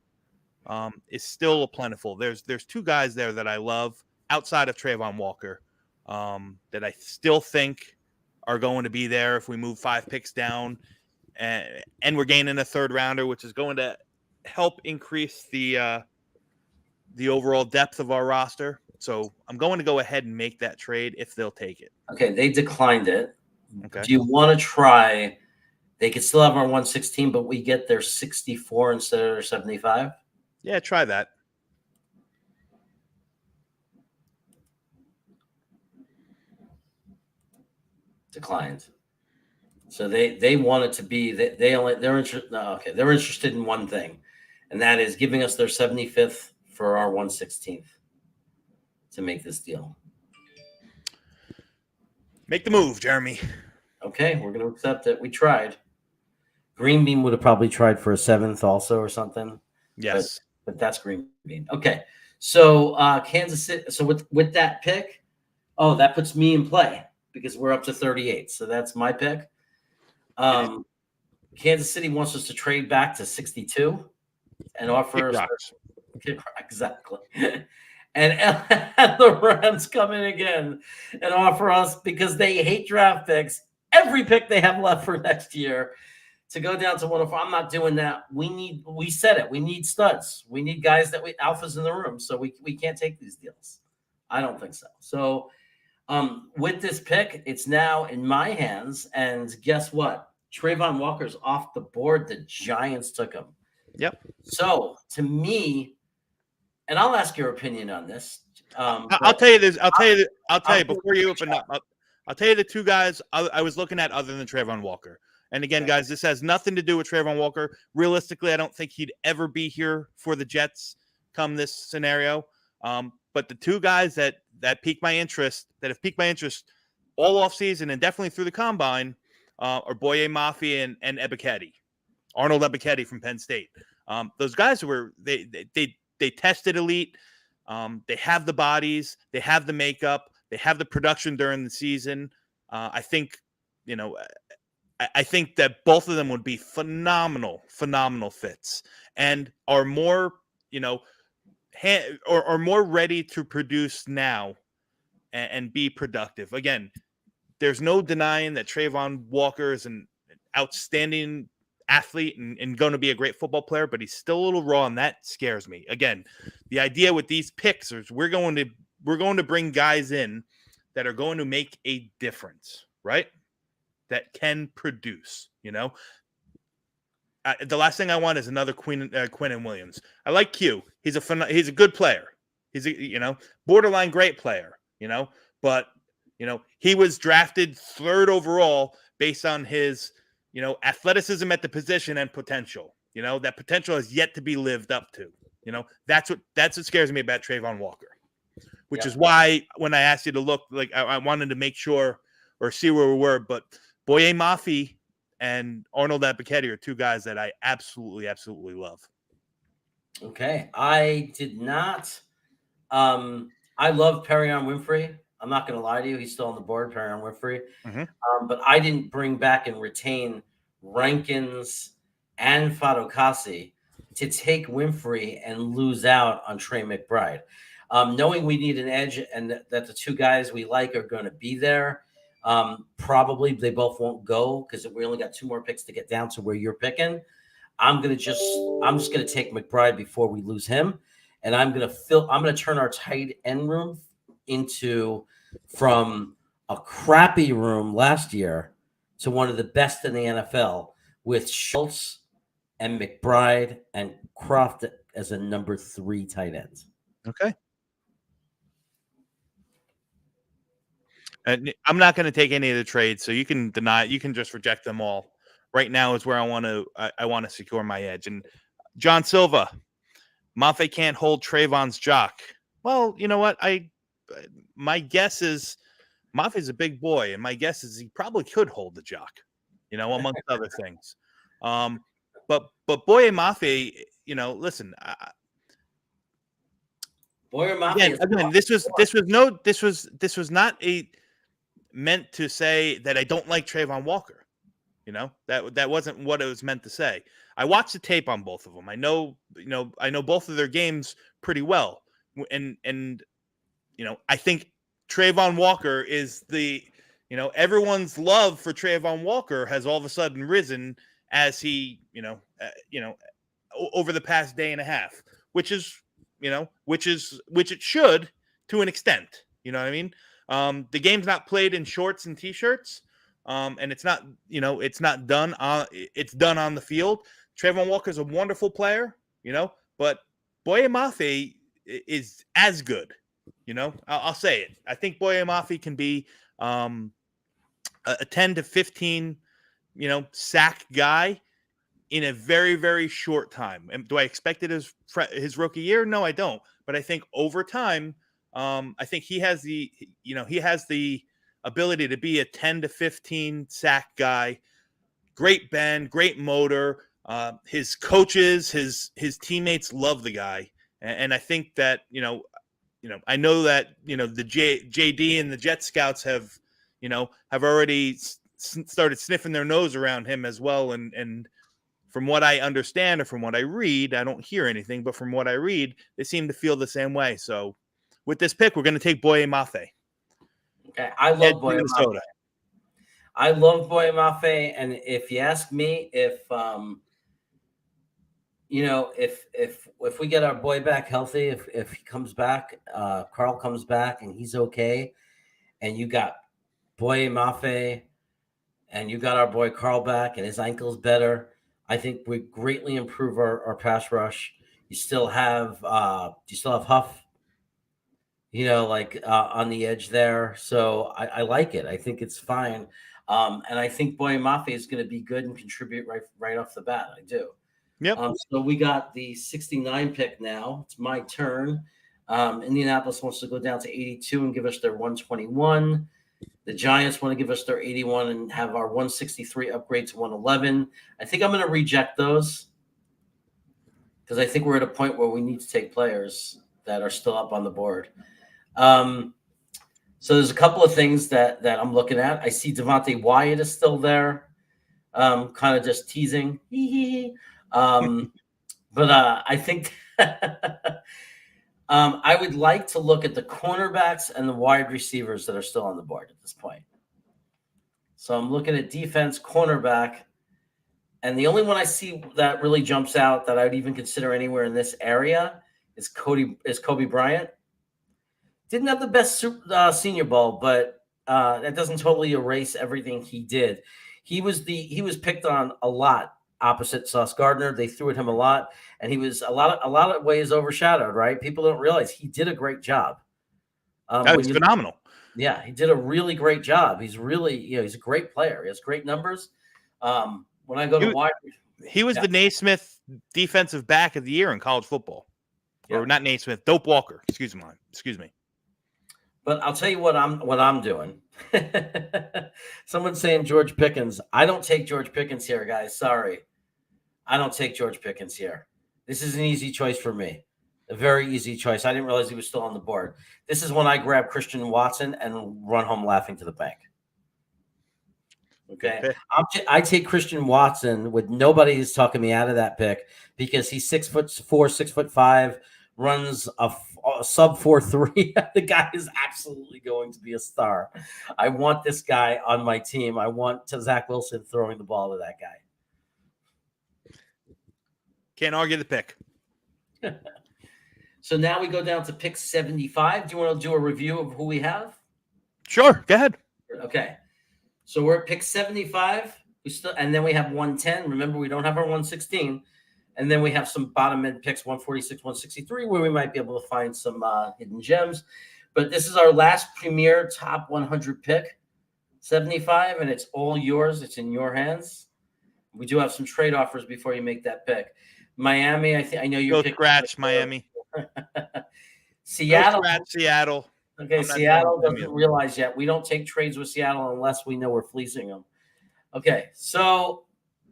is still plentiful. There's 2 guys there that I love outside of Trayvon Walker that I still think are going to be there if we move 5 picks down, and we're gaining a 3rd rounder, which is going to help increase the overall depth of our roster. So I'm going to go ahead and make that trade if they'll take it. Okay, they declined it. Okay. Do you want to try? They could still have our 116, but we get their 64 instead of their 75. Yeah, try that. Declined. So they want it to be they're interested in one thing, and that is giving us their 75th for our 116th to make this deal. Make the move, Jeremy. Okay, we're going to accept it. We tried. Green Bean would have probably tried for a 7th also or something. Yes, but that's Green Bean. Okay, so Kansas City. So with that pick, that puts me in play because we're up to 38. So that's my pick. Kansas City wants us to trade back to 62 and offer us exactly. And the Rams come in again and offer us, because they hate draft picks, every pick they have left for next year, to go down to 104. I'm not doing that. We said it. We need studs. We need guys alphas in the room. So we can't take these deals. I don't think so. So with this pick, it's now in my hands. And guess what? Trayvon Walker's off the board. The Giants took him. Yep. So to me, and I'll ask your opinion on this. I'll tell you this. I'll tell you before you open up. I'll tell you the 2 guys I was looking at other than Trayvon Walker. And again, guys, this has nothing to do with Trayvon Walker. Realistically, I don't think he'd ever be here for the Jets come this scenario. But the 2 guys that piqued my interest, all offseason and definitely through the combine, are Boye Mafi and Ebiketie, Arnold Ebiketie from Penn State. Those guys they tested elite. They have the bodies, they have the makeup, they have the production during the season. I think, I think that both of them would be phenomenal fits, and are more, or more ready to produce now and be productive. Again, there's no denying that Trayvon Walker is an outstanding athlete and going to be a great football player, but he's still a little raw, and that scares me. Again, the idea with these picks is we're going to bring guys in that are going to make a difference, right? That can produce. The last thing I want is another Quinnen Williams. I like Q. He's a good player. He's a borderline great player. But he was drafted 3rd overall based on his athleticism at the position and potential. That potential has yet to be lived up to. That's what scares me about Trayvon Walker, which is why when I asked you to look, like I wanted to make sure or see where we were. But Boye Mafe and Arnold Ebiketie are two guys that I absolutely love. Okay, I did not. I love Perion Winfrey. I'm not going to lie to you; he's still on the board, Perion Winfrey. Mm-hmm. But I didn't bring back and retain Rankins and Fadokasi to take Winfrey and lose out on Trey McBride. Knowing we need an edge and that the two guys we like are going to be there, probably they both won't go because we only got 2 more picks to get down to where you're picking. I'm just going to take McBride before we lose him, and I'm going to turn our tight end room from a crappy room last year to one of the best in the NFL with Schultz and McBride and Croft as a number 3 tight end. Okay. And I'm not going to take any of the trades, so you can deny it. You can just reject them all. Right now is where I want to secure my edge. And John Silva, Mafe can't hold Trayvon's jock. Well, you know what? My guess is Mafe's a big boy, and my guess is he probably could hold the jock, amongst other things. But Boye Mafe, listen. Boye Mafe. Again, this was not meant to say that I don't like Trayvon Walker. That wasn't what it was meant to say. I watched the tape on both of them. I know both of their games pretty well, and I think Trayvon Walker is everyone's love for Trayvon Walker has all of a sudden risen as he over the past day and a half, which it should to an extent. You know what I mean? The game's not played in shorts and t-shirts. And it's not, it's done on the field. Trayvon Walker is a wonderful player, but Boye Mafe is as good, I'll say it. I think Boye Mafe can be a 10 to 15, sack guy in a very, very short time. And do I expect it as his rookie year? No, I don't. But I think over time, I think he has the ability to be a 10 to 15 sack guy. Great bend, great motor. His coaches, his teammates love the guy. And I think that, I know that, the JD and the Jet Scouts have already started sniffing their nose around him as well. And from what I understand or from what I read, I don't hear anything, but from what I read, they seem to feel the same way. So with this pick, we're going to take Boye Mafe. Okay, I love Boye Mafe. I love Boye Mafe, and if you ask me, if we get our boy back healthy, if he comes back, Carl comes back and he's okay, and you got Boye Mafe, and you got our boy Carl back and his ankle's better, I think we greatly improve our pass rush. You still have Huff, on the edge there. So I like it. I think it's fine. And I think Boye Mafe is going to be good and contribute right off the bat. I do. Yep. So we got the 69 pick now. It's my turn. Indianapolis wants to go down to 82 and give us their 121. The Giants want to give us their 81 and have our 163 upgrade to 111. I think I'm going to reject those. because I think we're at a point where we need to take players that are still up on the board. So there's a couple of things that I'm looking at. I see Devonte Wyatt is still there, kind of just teasing. But I think I would like to look at the cornerbacks and the wide receivers that are still on the board at this point. So I'm looking at defense, cornerback, and the only one I see that really jumps out that I would even consider anywhere in this area is Kobe Bryant. Didn't have the best Senior Bowl, but that doesn't totally erase everything he did. He was picked on a lot opposite Sauce Gardner. They threw at him a lot, and he was a lot of ways overshadowed. Right? People don't realize he did a great job. That was phenomenal. Yeah, he did a really great job. He's really, he's a great player. He has great numbers. When I go to wide, he was the Naismith defensive back of the year in college football, or not Naismith, Dope Walker. Excuse me. But I'll tell you what I'm doing. Someone's saying George Pickens. I don't take George Pickens here, guys. Sorry, I don't take George Pickens here. This is an easy choice for me. A very easy choice. I didn't realize he was still on the board. This is when I grab Christian Watson and run home laughing to the bank. Okay. I take Christian Watson with nobody who's talking me out of that pick because he's 6'4", 6'5", runs a sub 4.3. The guy is absolutely going to be a star. I want this guy on my team. I want Zach Wilson throwing the ball to that guy. Can't argue the pick. So now we go down to pick 75. Do you want to do a review of who we have? Sure. Go ahead. Okay. So we're at pick 75. And then we have 110. Remember, we don't have our 116. And then we have some bottom end picks, 146, 163, where we might be able to find some hidden gems. But this is our last premier top 100 pick, 75, and it's all yours. It's in your hands. We do have some trade offers before you make that pick. Miami, I know you're picking. Scratch Miami. Seattle. Scratch Seattle. Okay, Seattle doesn't realize yet. We don't take trades with Seattle unless we know we're fleecing them. Okay, so,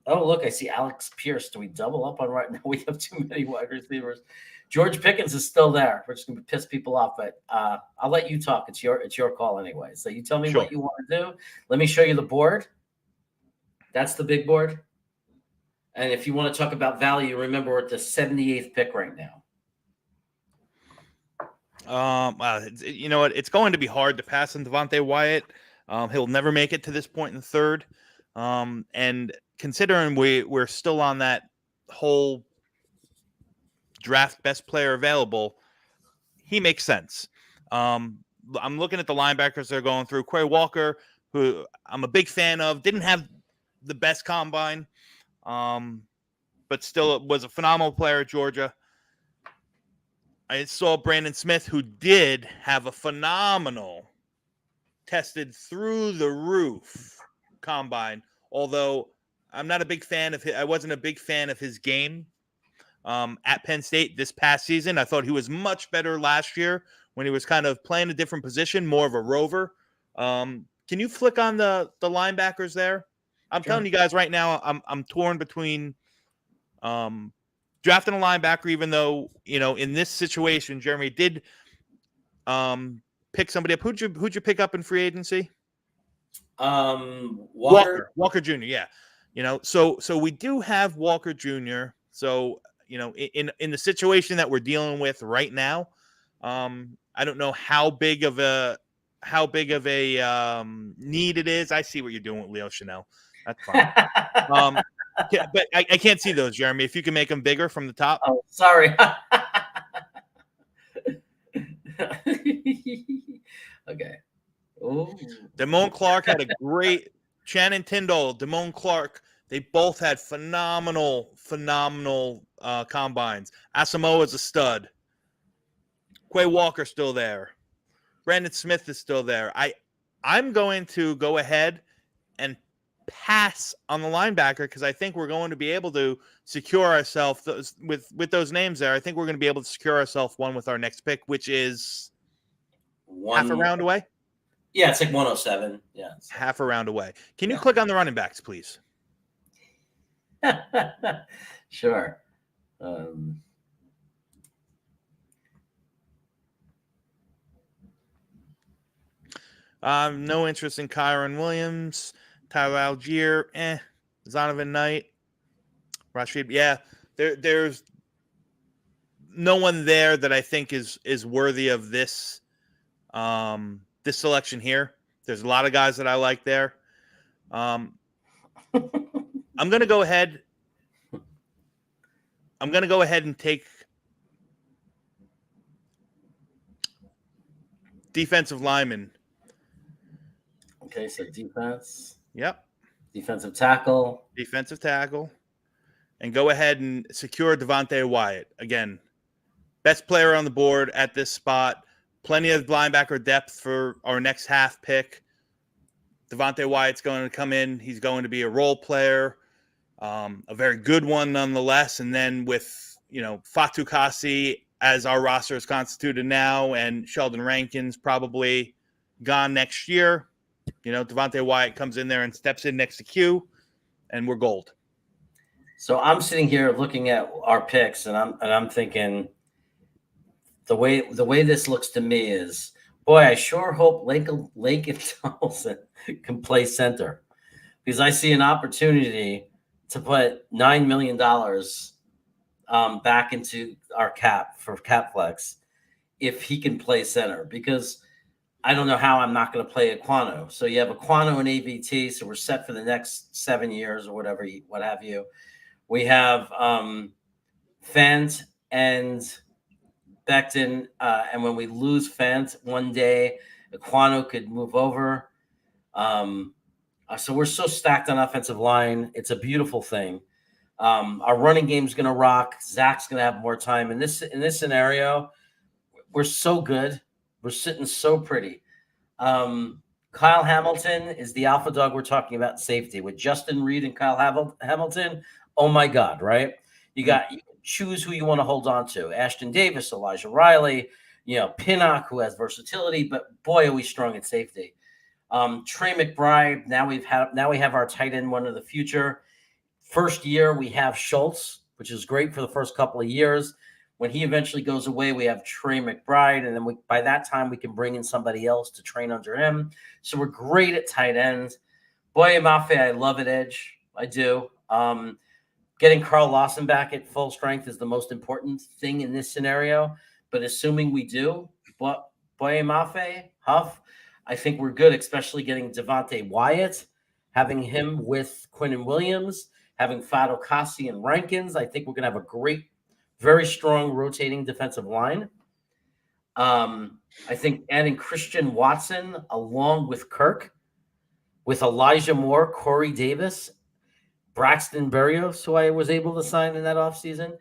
look, I see Alex Pierce. Do we double up on right now? We have too many wide receivers. George Pickens is still there, which is going to piss people off, but I'll let you talk. It's your call anyway. So you tell me what you want to do. Let me show you the board. That's the big board. And if you want to talk about value, remember we're at the 78th pick right now. You know what? It's going to be hard to pass on Devonte Wyatt. He'll never make it to this point in the third. And considering we're still on that whole draft best player available, he makes sense. I'm looking at the linebackers they're going through. Quay Walker, who I'm a big fan of, didn't have the best combine, but still was a phenomenal player at Georgia. I saw Brandon Smith, who did have a phenomenal, tested through the roof combine. Although I'm not a big fan of I wasn't a big fan of his game at Penn State this past season. I thought he was much better last year when he was kind of playing a different position, more of a rover. Can you flick on the linebackers there? I'm telling you guys right now, I'm torn between drafting a linebacker, even though, in this situation, Jeremy did pick somebody up. Who'd you pick up in free agency? Walker Jr. Yeah. So we do have Walker Jr. So, in the situation that we're dealing with right now, I don't know how big of a need it is. I see what you're doing with Leo Chanel. That's fine. But I can't see those, Jeremy. If you can make them bigger from the top. Oh, sorry. Okay. Ooh. Damone Clark had a great Shannon Tyndall, Damone Clark. They both had phenomenal combines. Asamoah is a stud. Quay Walker's still there. Brandon Smith is still there. I'm going to go ahead and pass on the linebacker because I think we're going to be able to secure ourselves with those names there. I think we're going to be able to secure ourselves one with our next pick, which is half a round away. Yeah, it's like 107. Yeah, half a round away. Can you click on the running backs, please? Sure. No interest in Kyron Williams, Tyler Algier, Zonovan Knight, Rashid. Yeah, there's no one there that I think is worthy of this this selection here. There's a lot of guys that I like there. I'm gonna go ahead. I'm gonna go ahead and take defensive lineman. Okay, so defense. Yep. Defensive tackle. Defensive tackle. And go ahead and secure Devonte Wyatt. Again, best player on the board at this spot. Plenty of linebacker depth for our next half pick. Devonte Wyatt's going to come in. He's going to be a role player, a very good one nonetheless. And then with, Fatu Kasi as our roster is constituted now and Sheldon Rankins probably gone next year, Devonte Wyatt comes in there and steps in next to Q, and we're gold. So I'm sitting here looking at our picks, and I'm thinking the way this looks to me is, boy, I sure hope Lake and Thompson can play center, because I see an opportunity to put $9 million back into our cap for cap flex if he can play center, because I don't know how I'm not going to play Aquano. So you have Aquano and AVT, so we're set for the next 7 years or whatever, what have you. We have Fant and Becton, and when we lose Fant one day, Aquano could move over. So we're so stacked on offensive line. It's a beautiful thing. Our running game's going to rock. Zach's going to have more time. In this scenario, we're so good. We're sitting so pretty. Kyle Hamilton is the alpha dog we're talking about safety. With Justin Reed and Kyle Hamilton, oh my God, right? You choose who you want to hold on to. Ashton Davis, Elijah Riley, Pinnock, who has versatility, but boy, are we strong at safety. Trey McBride, now we have our tight end, one of the future. First year, we have Schultz, which is great for the first couple of years. When he eventually goes away, we have Trey McBride, and then by that time, we can bring in somebody else to train under him. So we're great at tight ends. Boye Mafe, I love at edge. I do. Getting Carl Lawson back at full strength is the most important thing in this scenario. But assuming we do, Boye Mafe, Huff, I think we're good, especially getting Devonte Wyatt, having him with Quinnen Williams, having Fado Kasi and Rankins. I think we're going to have a great, very strong rotating defensive line. I think adding Christian Watson along with Kirk, with Elijah Moore, Corey Davis, Braxton Berrios, who I was able to sign in that offseason.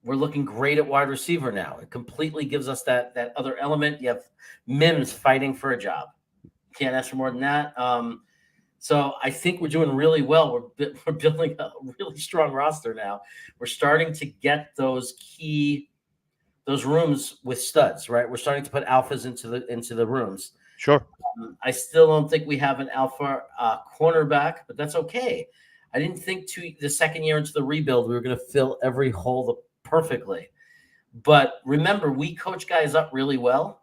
We're looking great at wide receiver now. It completely gives us that other element. You have Mims fighting for a job. Can't ask for more than that. So I think we're doing really well. We're building a really strong roster now. We're starting to get those rooms with studs, right? We're starting to put alphas into the rooms. Sure. I still don't think we have an alpha cornerback, but that's okay. I didn't think the second year into the rebuild we were going to fill every hole perfectly. But remember, we coach guys up really well.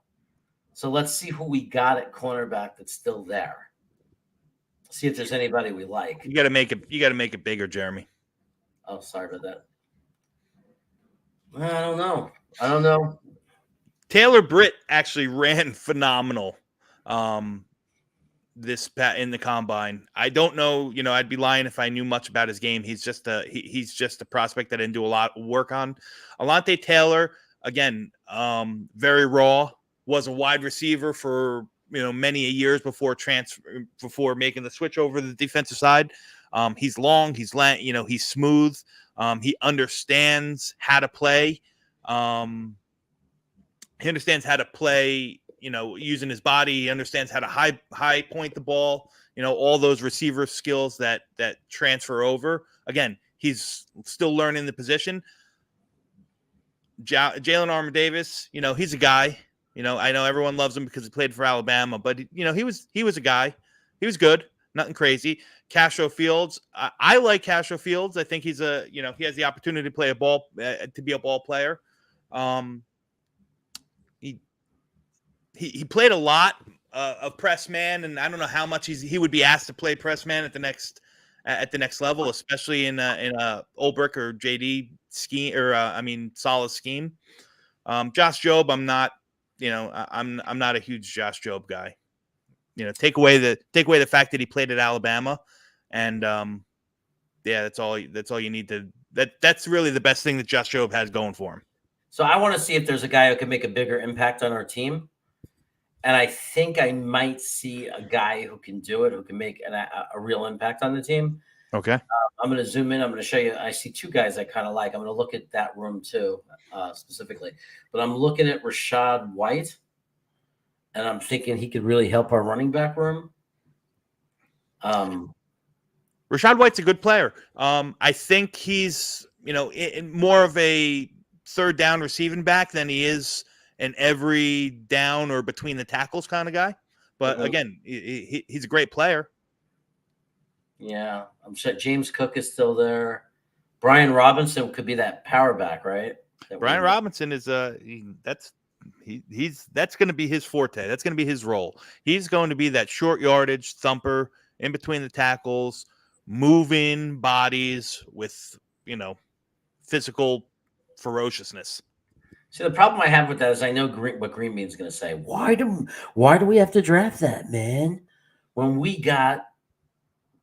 So let's see who we got at cornerback that's still there. See if there's anybody we like. You got to make it bigger, Jeremy. Oh, sorry about that. I don't know. Taylor Britt actually ran phenomenal in the combine. I don't know, I'd be lying if I knew much about his game. He's just a prospect that I didn't do a lot of work on. Alante Taylor, again, very raw, was a wide receiver for many years before making the switch over to the defensive side. He's long, he's smooth. He understands how to play. He understands how to play, using his body. He understands how to high point the ball, all those receiver skills that transfer over. Again, he's still learning the position. Jalen Armour-Davis, he's a guy. I know everyone loves him because he played for Alabama, but he was a guy. He was good, nothing crazy. Castro Fields, I like Castro Fields. I think he's he has the opportunity to play to be a ball player. he played a lot of press man, and I don't know how much he would be asked to play press man at the next level, especially in a Ulbrich or JD scheme, or Salah's scheme. Josh Jobe, I'm not, I'm not a huge Josh Jobe guy. Take away the fact that he played at Alabama, and that's all you need to. That's really the best thing that Josh Jobe has going for him. So I want to see if there's a guy who can make a bigger impact on our team. And I think I might see a guy who can do it, who can make a real impact on the team. Okay. I'm going to zoom in. I'm going to show you. I see two guys I kind of like. I'm going to look at that room too, specifically. But I'm looking at Rachaad White, and I'm thinking he could really help our running back room. Rachaad White's a good player. I think he's, more of a third down receiving back than he is an every down or between the tackles kind of guy. But again, he's a great player. Yeah, I'm sure James Cook is still there. Brian Robinson could be that power back, right? Brian Robinson is that's going to be his forte. That's going to be his role. He's going to be that short yardage thumper in between the tackles, moving bodies with, physical ferociousness. See, the problem I have with that is I know what Green Bean's going to say. Why do we have to draft that, man? When we got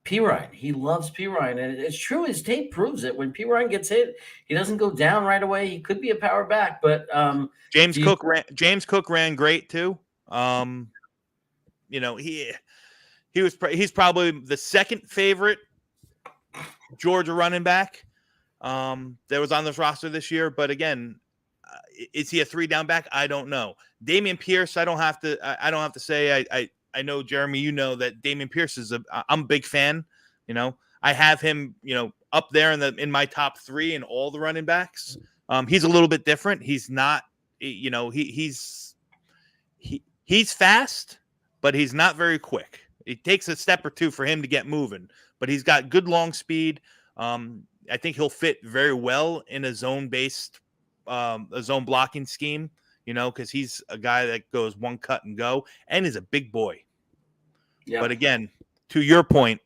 Pirine, he loves Pirine, and it's true. His tape proves it. When Pirine gets hit, he doesn't go down right away. He could be a power back, but James Cook ran great too. He's probably the second favorite Georgia running back that was on this roster this year. But again, is he a 3-down back? I don't know. Dameon Pierce, I don't have to say. I know, Jeremy, that Dameon Pierce I'm a big fan. I have him, up there in my top 3 in all the running backs. He's a little bit different. He's not, he's fast, but he's not very quick. It takes a step or two for him to get moving, but he's got good long speed. I think he'll fit very well in a zone-based, a zone blocking scheme, because he's a guy that goes one cut and go and is a big boy. Yeah. But again, to your point,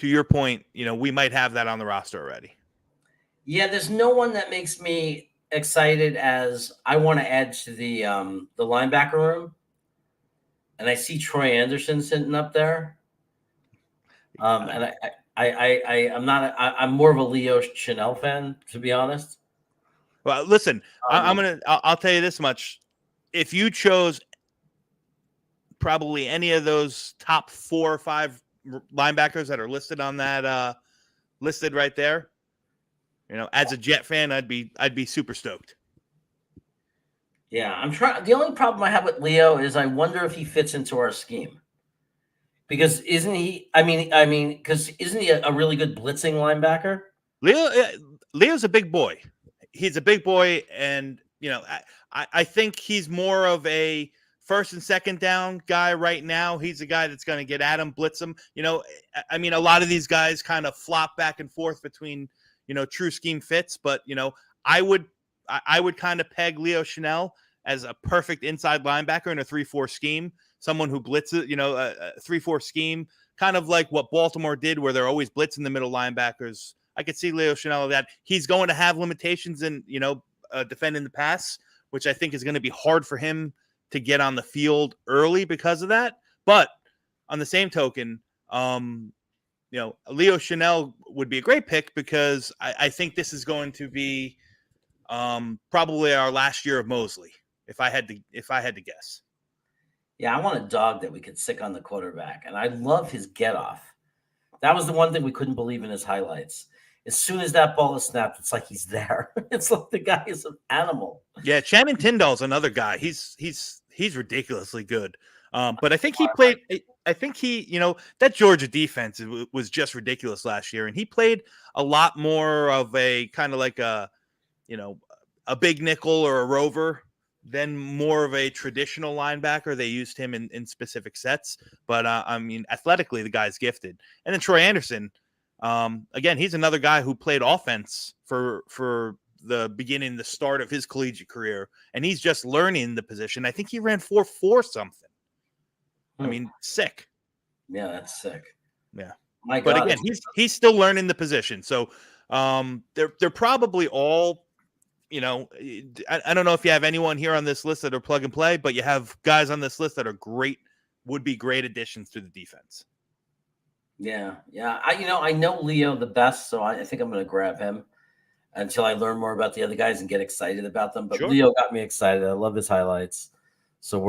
we might have that on the roster already. Yeah, there's no one that makes me excited as I want to add to the linebacker room. And I see Troy Anderson sitting up there. And I'm more of a Leo Chanel fan, to be honest. Well, listen, I'll tell you this much. If you chose probably any of those top 4 or 5 linebackers that are listed on that listed right there, as a Jet fan, I'd be super stoked. Yeah, I'm trying. The only problem I have with Leo is I wonder if he fits into our scheme. Because isn't he? Because isn't he a really good blitzing linebacker? Leo's a big boy. He's a big boy, and I think he's more of a first and second down guy right now. He's a guy that's going to get at him, blitz him. A lot of these guys kind of flop back and forth between true scheme fits, but I would kind of peg Leo Chanel as a perfect inside linebacker in a 3-4 scheme. Someone who blitzes, a 3-4 scheme, kind of like what Baltimore did, where they're always blitzing the middle linebackers. I could see Leo Chanel that. He's going to have limitations in, defending the pass, which I think is going to be hard for him to get on the field early because of that. But on the same token, Leo Chanel would be a great pick because I think this is going to be probably our last year of Mosley, if I had to guess. Yeah, I want a dog that we could stick on the quarterback, and I love his get off. That was the one thing we couldn't believe in his highlights. As soon as that ball is snapped, it's like he's there. It's like the guy is an animal. Yeah, Shannon Tyndall's another guy. He's ridiculously good. But I think he played. I think that Georgia defense was just ridiculous last year, and he played a lot more of a kind of like a big nickel or a rover than more of a traditional linebacker. They used him in specific sets, but athletically the guy's gifted. And then Troy Anderson, again, he's another guy who played offense for the start of his collegiate career, and he's just learning the position. I think he ran 4.4 something. I mean, sick. Yeah, that's sick. Yeah. My But God, again, he's still learning the position. So they're probably all, I don't know if you have anyone here on this list that are plug and play, but you have guys on this list that are would be great additions to the defense. Yeah. I know Leo the best, so I think I'm going to grab him until I learn more about the other guys and get excited about them. But Sure. Leo got me excited. I love his highlights. So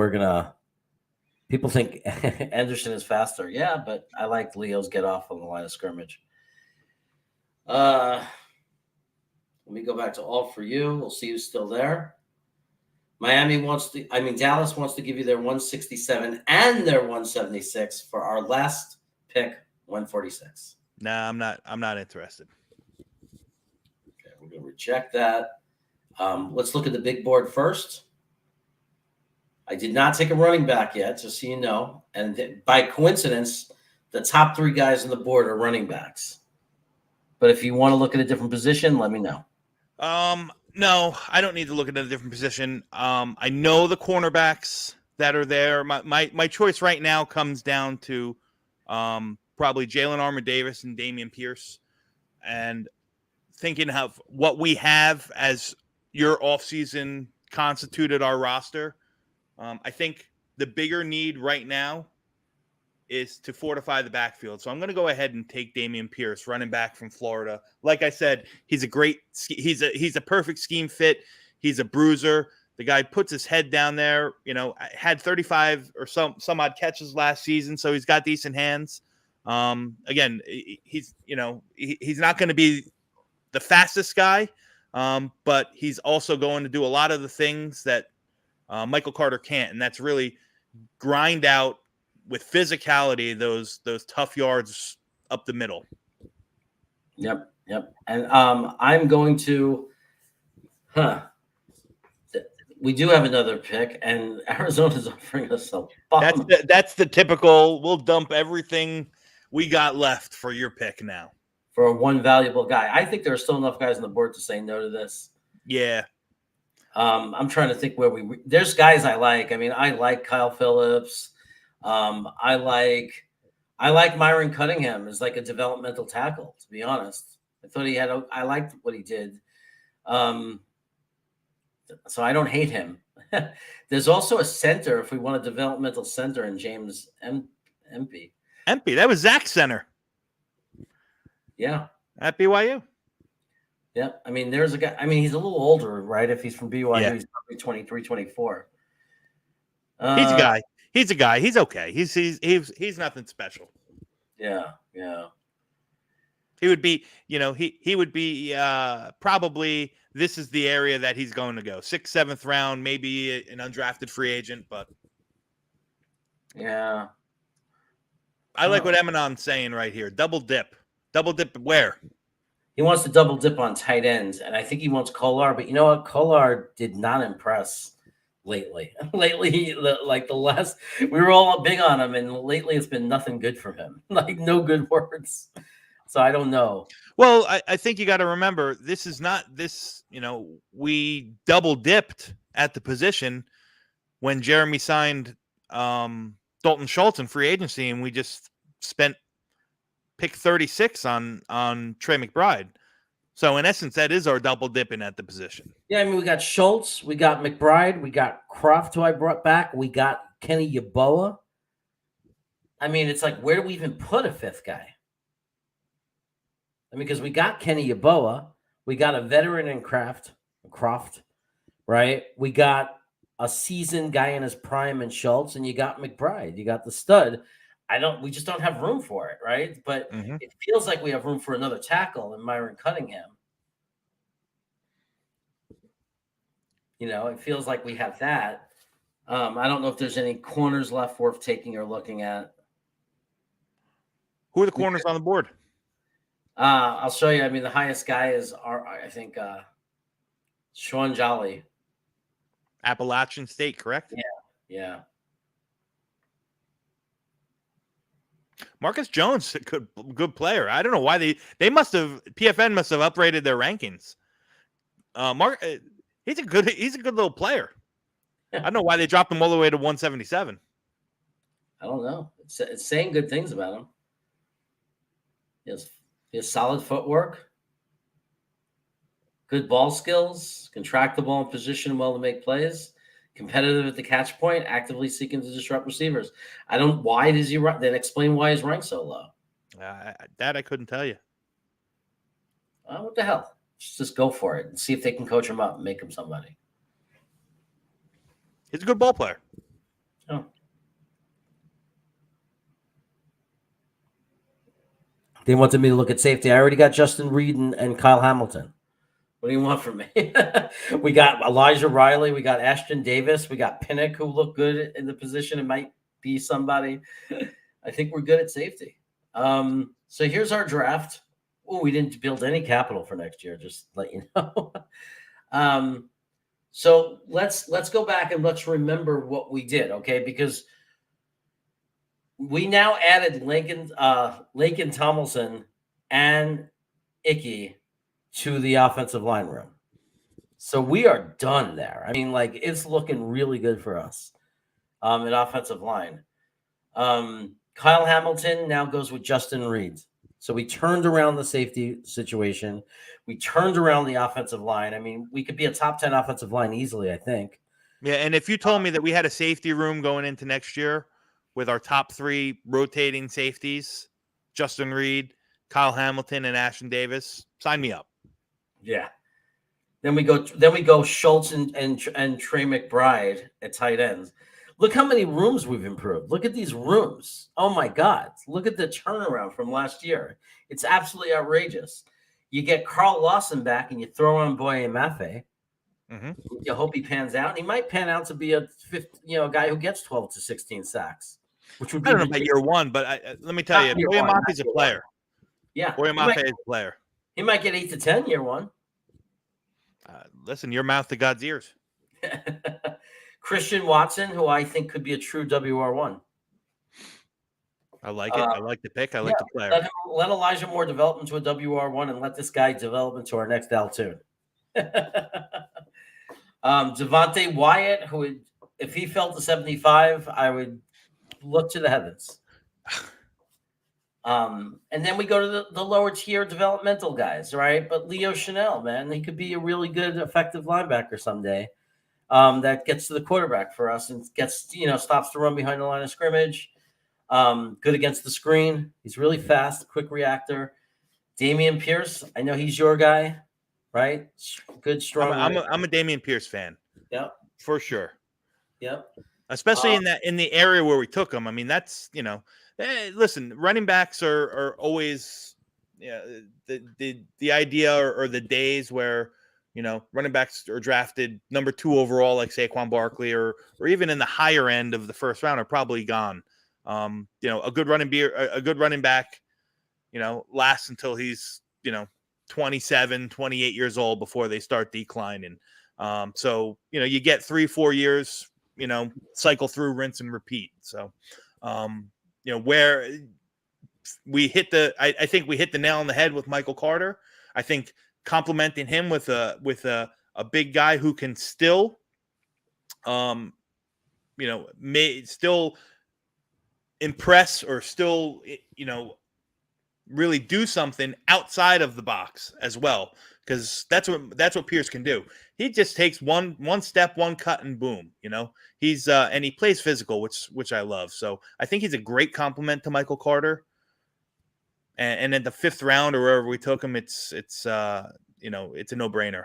people think Anderson is faster. Yeah, but I like Leo's get off on the line of scrimmage. Let me go back to all for you. We'll see who's still there. Dallas wants to give you their 167 and their 176 for our last pick, 146. Nah, I'm not interested. Okay, we're going to reject that. Let's look at the big board first. I did not take a running back yet, just so you know. And by coincidence, the top 3 guys on the board are running backs. But if you want to look at a different position, let me know. No, I don't need to look at a different position. I know the cornerbacks that are there. My choice right now comes down to probably Jalen Armour-Davis and Dameon Pierce. And thinking of what we have as your offseason constituted our roster, I think the bigger need right now is to fortify the backfield. So I'm going to go ahead and take Dameon Pierce, running back from Florida. Like I said, he's a perfect scheme fit. He's a bruiser. The guy puts his head down there, had 35 or some odd catches last season. So he's got decent hands. Again, he's not going to be the fastest guy, but he's also going to do a lot of the things that Michael Carter can't. And that's really grind out with physicality, those tough yards up the middle. Yep. And I'm going to, we do have another pick, and Arizona's offering us a bomb. That's the typical, we'll dump everything we got left for your pick now. For one valuable guy. I think there are still enough guys on the board to say no to this. Yeah. I'm trying to think there's guys I like. I mean, I like Kyle Phillips. I like Myron Cunningham as like a developmental tackle, to be honest. I liked what he did. So I don't hate him. There's also a center, if we want a developmental center, in James Empey. That was Zach's center. Yeah. At BYU. Yeah. I mean, there's a guy. I mean, he's a little older, right? If he's from BYU, yeah. He's probably 23, 24. He's a guy. He's okay. He's nothing special. Yeah. He would be, he would be probably, this is the area that he's going to go. 6th, 7th round, maybe an undrafted free agent, but yeah. I like what Eminon's saying right here. Double dip where? He wants to double dip on tight ends, and I think he wants Kolar, but you know what? Kolar did not impress lately. We were all big on him, and lately it's been nothing good for him. Like, no good words. So I don't know. Well, I think you got to remember, this is not this, we double dipped at the position when Jeremy signed Dalton Schultz in free agency, and we just spent pick 36 on Trey McBride. So in essence, that is our double dipping at the position. Yeah, I mean, we got Schultz, we got McBride, we got Croft, who I brought back, we got Kenny Yeboah. I mean, it's like, where do we even put a 5th guy? I mean, because we got Kenny Yeboah, we got a veteran in Croft, right? We got a seasoned guy in his prime in Schultz, and you got McBride, you got the stud. We just don't have room for it, right? But It feels like we have room for another tackle in Myron Cunningham. It feels like we have that. I don't know if there's any corners left worth taking or looking at. Who are the corners on the board? I'll show you. I mean, the highest guy is Sean Jolly. Appalachian State, correct? Yeah. Marcus Jones, a good player. I don't know why PFN must have upgraded their rankings. Mark, he's a good little player. I don't know why they dropped him all the way to 177. I don't know. It's saying good things about him. He has solid footwork, good ball skills, can track the ball and position well to make plays, competitive at the catch point, actively seeking to disrupt receivers. Why does he run? Then explain why he's ranked so low. That I couldn't tell you. What the hell? Just go for it and see if they can coach him up and make him somebody. He's a good ball player. Oh. They wanted me to look at safety. I already got Justin Reed and Kyle Hamilton. What do you want from me? We got Elijah Riley. We got Ashton Davis. We got Pinnock, who looked good in the position. It might be somebody. I think we're good at safety. So here's our draft. Oh, we didn't build any capital for next year, just to let you know. So let's go back and let's remember what we did, okay? Because we now added Lincoln Tomlinson and Icky to the offensive line room. So we are done there. I mean, like, it's looking really good for us at offensive line. Kyle Hamilton now goes with Justin Reed. So we turned around the safety situation. We turned around the offensive line. I mean, we could be a top 10 offensive line easily, I think. Yeah, and if you told me that we had a safety room going into next year with our top 3 rotating safeties, Justin Reed, Kyle Hamilton, and Ashton Davis, sign me up. Yeah. Then we go Schultz and Trey McBride at tight ends. Look how many rooms we've improved. Look at these rooms. Oh my God. Look at the turnaround from last year. It's absolutely outrageous. You get Carl Lawson back and you throw on Boye Mafe. Mm-hmm. You hope he pans out. And he might pan out to be a guy who gets 12 to 16 sacks. Which would be I don't know about year one, but let me tell you, Boye Mafe is a player. Yeah. Boye Mafe is a player. He might get 8 to 10 year one. Listen, your mouth to God's ears. Christian Watson, who I think could be a true WR1. I like it. I like the pick. I like the player. Let Elijah Moore develop into a WR1 and let this guy develop into our next Altoon. Devonte Wyatt, who if he fell to 75, I would look to the heavens. And then we go to the lower tier developmental guys, right? But Leo Chanel, man, he could be a really good, effective linebacker someday. That gets to the quarterback for us and gets, stops the run behind the line of scrimmage. Good against the screen. He's really fast, quick reactor. Damian Pierce, I know he's your guy, right? Good, strong. I'm a Damian Pierce fan. Yep, for sure. Yep, especially in the area where we took him. I mean, that's listen, running backs are always the idea or the days where running backs are drafted number 2 overall, like Saquon Barkley, or even in the higher end of the first round, are probably gone. A good running back, lasts until he's 27, 28 years old before they start declining. So you get 3-4 years, cycle through, rinse and repeat. So, where we hit I think we hit the nail on the head with Michael Carter. I think complementing him with a big guy who can still, may still impress or still, really do something outside of the box as well, because that's what Pierce can do. He just takes one step, one cut, and boom. He's and he plays physical, which I love. So I think he's a great compliment to Michael Carter. And in the 5th round or wherever we took him, it's a no-brainer.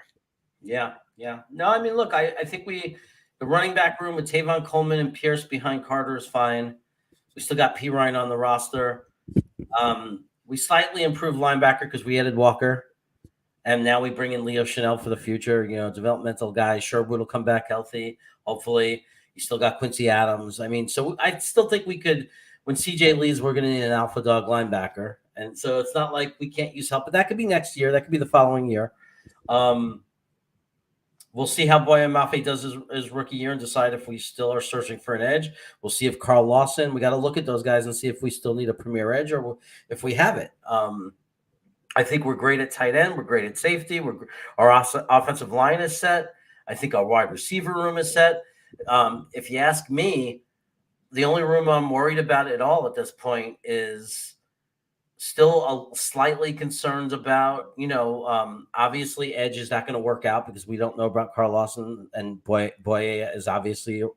Yeah. No, I mean, look, I think the running back room with Tavon Coleman and Pierce behind Carter is fine. We still got P. Ryan on the roster. We slightly improved linebacker because we added Walker, and now we bring in Leo Chanel for the future. Developmental guy. Sherwood will come back healthy, hopefully. You still got Quincy Adams. I mean, so I still think we could. When CJ leaves, we're going to need an alpha dog linebacker. And so it's not like we can't use help, but that could be next year. That could be the following year. We'll see how Boye Mafe does his rookie year and decide if we still are searching for an edge. We'll see if Carl Lawson, we got to look at those guys and see if we still need a premier edge or if we have it. I think we're great at tight end. We're great at safety. Our offensive line is set. I think our wide receiver room is set. If you ask me, the only room I'm worried about at all at this point is still slightly concerned about, obviously edge is not going to work out because we don't know about Carl Lawson, and Boye is obviously, a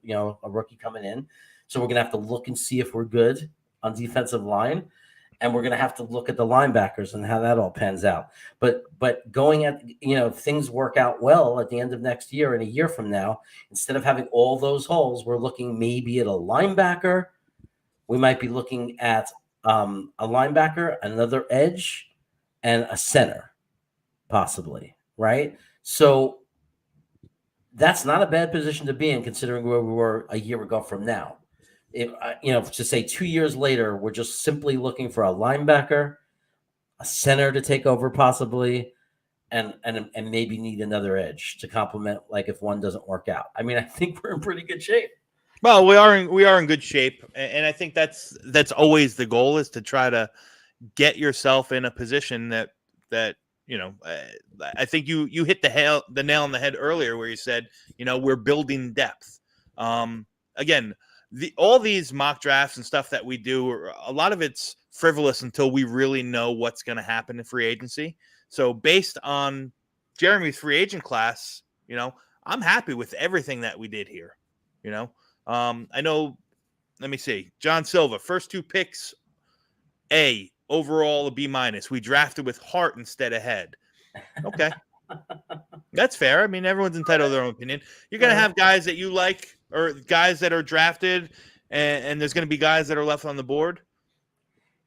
rookie coming in. So we're going to have to look and see if we're good on defensive line. And we're going to have to look at the linebackers and how that all pans out. But going at, if things work out well at the end of next year and a year from now, instead of having all those holes, we're looking maybe at a linebacker. We might be looking at a linebacker, another edge, and a center, possibly, right? So that's not a bad position to be in, considering where we were a year ago from now. To say 2 years later, we're just simply looking for a linebacker, a center to take over possibly, and maybe need another edge to complement, like if one doesn't work out. I mean, I think we're in pretty good shape. Well, we are in good shape, and I think that's always the goal, is to try to get yourself in a position that I think you hit the nail on the head earlier, where you said, we're building depth. Again, all these mock drafts and stuff that we do, a lot of it's frivolous until we really know what's going to happen in free agency. So based on Jeremy's free agent class, I'm happy with everything that we did here. I know, let me see, John Silva, first 2 picks, A, overall a B-. We drafted with heart instead of head. Okay. That's fair. I mean, everyone's entitled to their own opinion. You're going to have guys that you like, or guys that are drafted, and there's going to be guys that are left on the board.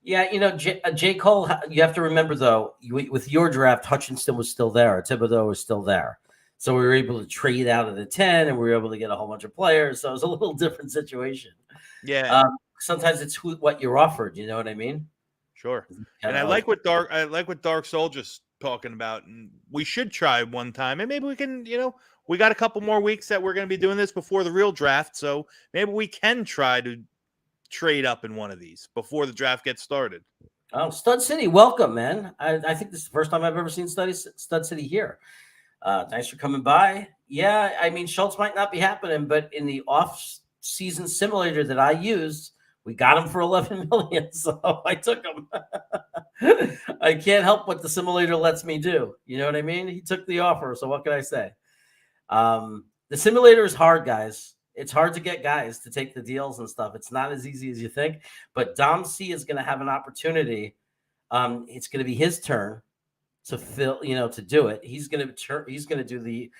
Yeah, J. Cole, you have to remember, though, with your draft, Hutchinson was still there. Thibodeau was still there. So we were able to trade out of the 10, and we were able to get a whole bunch of players. So it was a little different situation. Yeah. Sometimes it's what you're offered. You know what I mean? Sure. And I like what Dark Soldier's talking about, and we should try one time, and maybe we can, we got a couple more weeks that we're going to be doing this before the real draft, so maybe we can try to trade up in one of these before the draft gets started. Oh, Stud City, welcome, man. I think this is the first time I've ever seen Stud City here. Thanks for coming by. Yeah, I mean, Schultz might not be happening, but in the off-season simulator that I used, we got him for $11 million, so I took him. I can't help what the simulator lets me do. You know what I mean? He took the offer, so what can I say? The simulator is hard, guys. It's hard to get guys to take the deals and stuff. It's not as easy as you think, but Dom C is going to have an opportunity. It's going to be his turn to to do it. He's going to do the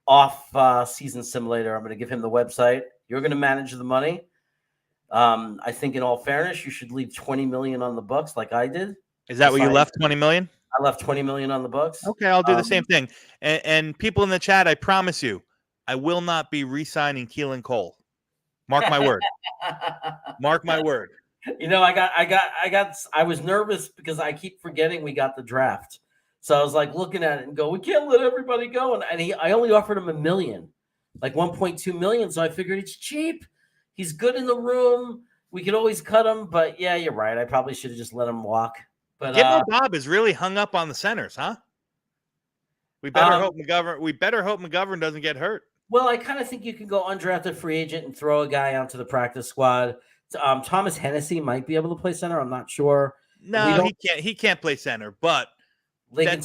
off-season simulator. I'm going to give him the website. You're going to manage the money. I think, in all fairness, you should leave $20 million on the books, like I did. Is that what you left? $20 million? I left $20 million on the books. Okay, I'll do the same thing. And people in the chat, I promise you, I will not be re-signing Keelan Cole. Mark my word. Mark my word. I was nervous because I keep forgetting we got the draft. So I was like looking at it and go, we can't let everybody go. And I only offered him $1 million, like 1.2 million. So I figured it's cheap. He's good in the room. We could always cut him. But yeah, you're right. I probably should have just let him walk. But Bob is really hung up on the centers, huh? We better hope McGovern doesn't get hurt. Well, I kind of think you can go undrafted free agent and throw a guy onto the practice squad. Thomas Hennessy might be able to play center. I'm not sure. No, he can't. He can't play center. But that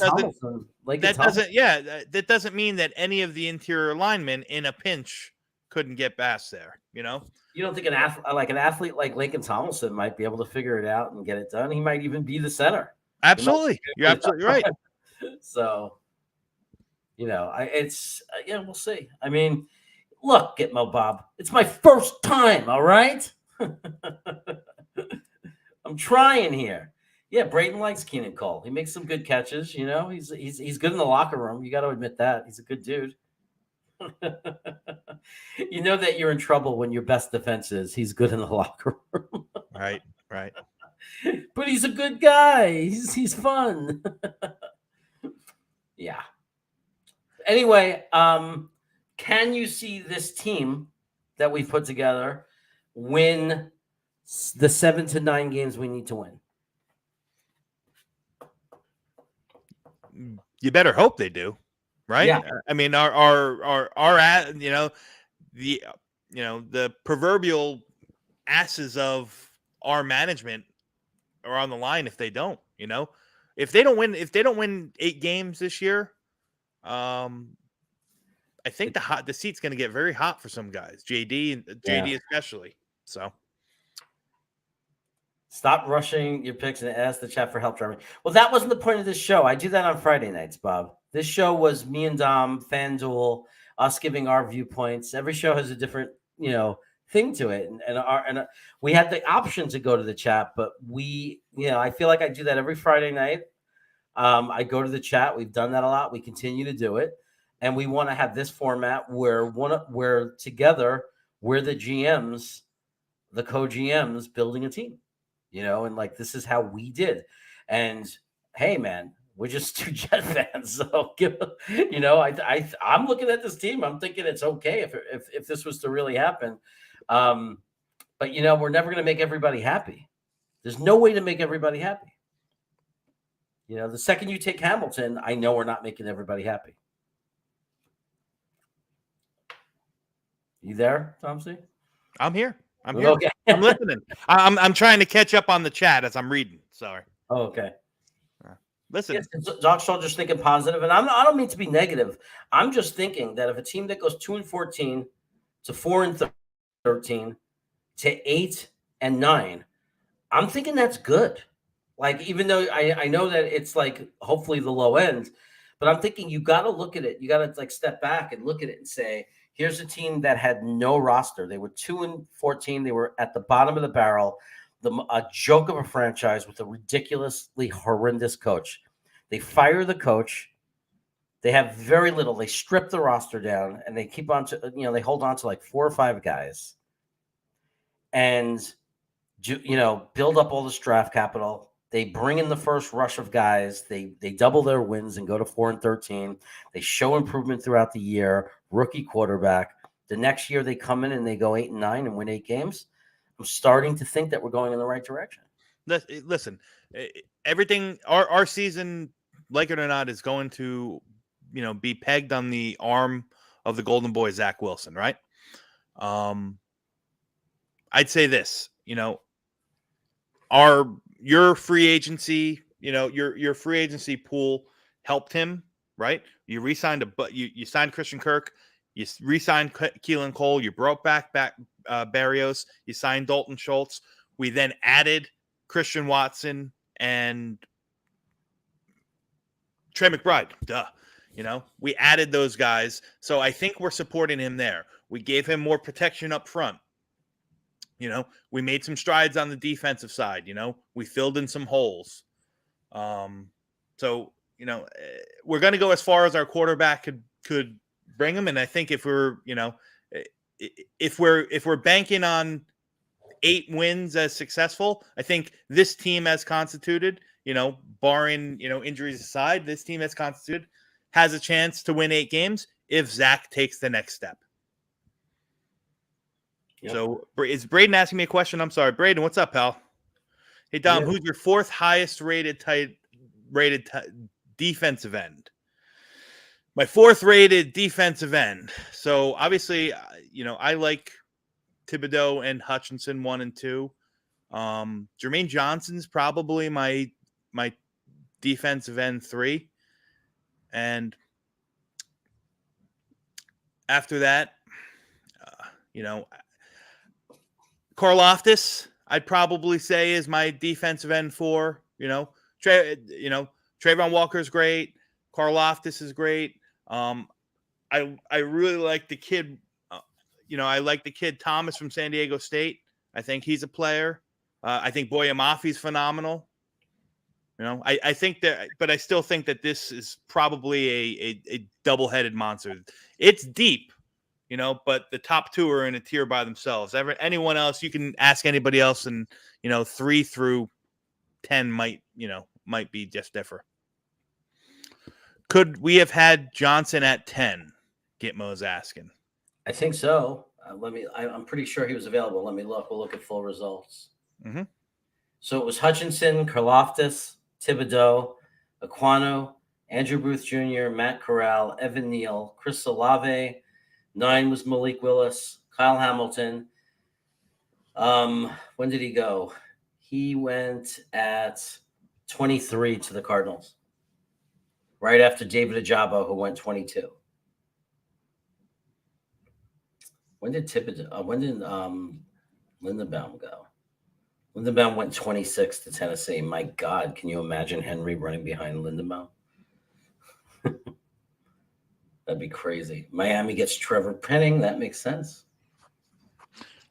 doesn't mean that any of the interior linemen in a pinch couldn't get past there. You don't think an athlete like Lincoln Tomlinson might be able to figure it out and get it done? He might even be the center. Absolutely, you're absolutely right. So. We'll see. I mean, look, Gitmo Bob, it's my first time, all right? I'm trying here. Yeah, Braden likes Keenan Cole. He makes some good catches, He's good in the locker room. You got to admit that. He's a good dude. You know that you're in trouble when your best defense is he's good in the locker room. Right. But he's a good guy. He's fun. Yeah. Anyway, can you see this team that we've put together win the 7 to 9 games we need to win? you better hope they do, right? Yeah. I mean, our the proverbial asses of our management are on the line if they don't. If they don't win 8 games this year, I think the seat's going to get very hot for some guys. JD especially. So stop rushing your picks and ask the chat for help, Jeremy. Well, that wasn't the point of this show. I do that on Friday nights, Bob. This show was me and Dom, FanDuel, us giving our viewpoints. Every show has a different, thing to it, and we had the option to go to the chat, but I feel like I do that every Friday night. I go to the chat. We've done that a lot. We continue to do it, and we want to have this format where together we're the GMs, the co-GMs building a team, and like this is how we did. And hey, man, we're just 2 Jet fans, so I'm looking at this team. I'm thinking it's okay if this was to really happen. But we're never going to make everybody happy. There's no way to make everybody happy. The second you take Hamilton, I know we're not making everybody happy. You there, Thompson? I'm here. I'm here. Okay. I'm listening. I'm trying to catch up on the chat as I'm reading. Sorry. Oh, okay. Listen. Yes, Doc Shaw just thinking positive, and I don't mean to be negative. I'm just thinking that if a team that goes 2-14 to 4-13 to 8-9, I'm thinking that's good. Like, even though I know that it's like hopefully the low end, but I'm thinking you got to look at it. You got to like step back and look at it and say, here's a team that had no roster. They were 2-14. They were at the bottom of the barrel, a joke of a franchise with a ridiculously horrendous coach. They fire the coach. They have very little. They strip the roster down, and they keep on to, they hold on to like 4 or 5 guys, and build up all this draft capital. They bring in the first rush of guys. They double their wins and go to 4-13. They show improvement throughout the year. Rookie quarterback. The next year they come in and they go 8-9 and win 8 games. I'm starting to think that we're going in the right direction. Listen, everything our season, like it or not, is going to be pegged on the arm of the Golden Boy, Zach Wilson, right? I'd say this, your free agency, your free agency pool helped him, right? You re-signed you signed Christian Kirk, you re-signed Keelan Cole, you brought back Barrios, you signed Dalton Schultz. We then added Christian Watson and Trey McBride. We added those guys. So I think we're supporting him there. We gave him more protection up front. We made some strides on the defensive side. We filled in some holes. So, we're going to go as far as our quarterback could bring him. And I think if we're banking on 8 wins as successful, I think this team as constituted, barring, injuries aside, this team as constituted has a chance to win 8 games if Zach takes the next step. Yep. So is Braden asking me a question? I'm sorry. Braden, what's up, pal? Hey, Dom, who's your 4th highest rated defensive end? My 4th rated defensive end. So obviously, I like Thibodeau and Hutchinson 1 and 2. Jermaine Johnson's probably my defensive end 3. And after that, Karlaftis, I'd probably say is my defensive end 4. Trayvon Walker's great. Karlaftis is great. I really like the kid. I like the kid Thomas from San Diego State. I think he's a player. I think Boya Mafi's phenomenal. I think that, but I still think that this is probably a double-headed monster. It's deep, but the top 2 are in a tier by themselves. Anyone else, you can ask anybody else, and 3 through 10 might be just different. Could we have had Johnson at 10? Gitmo's asking. I think so. I'm pretty sure he was available. Let me look. We'll look at full results. Mm-hmm. So it was Hutchinson, Karlaftis, Thibodeau, Aquano, Andrew Booth Jr., Matt Corral, Evan Neal, Chris Olave. 9 was Malik Willis, Kyle Hamilton. When did he go? He went at 23 to the Cardinals, right after David Ajabo, who went 22. When did Lindenbaum go? Lindenbaum went 26 to Tennessee. My God, can you imagine Henry running behind Lindenbaum? That'd be crazy. Miami gets Trevor Penning. That makes sense.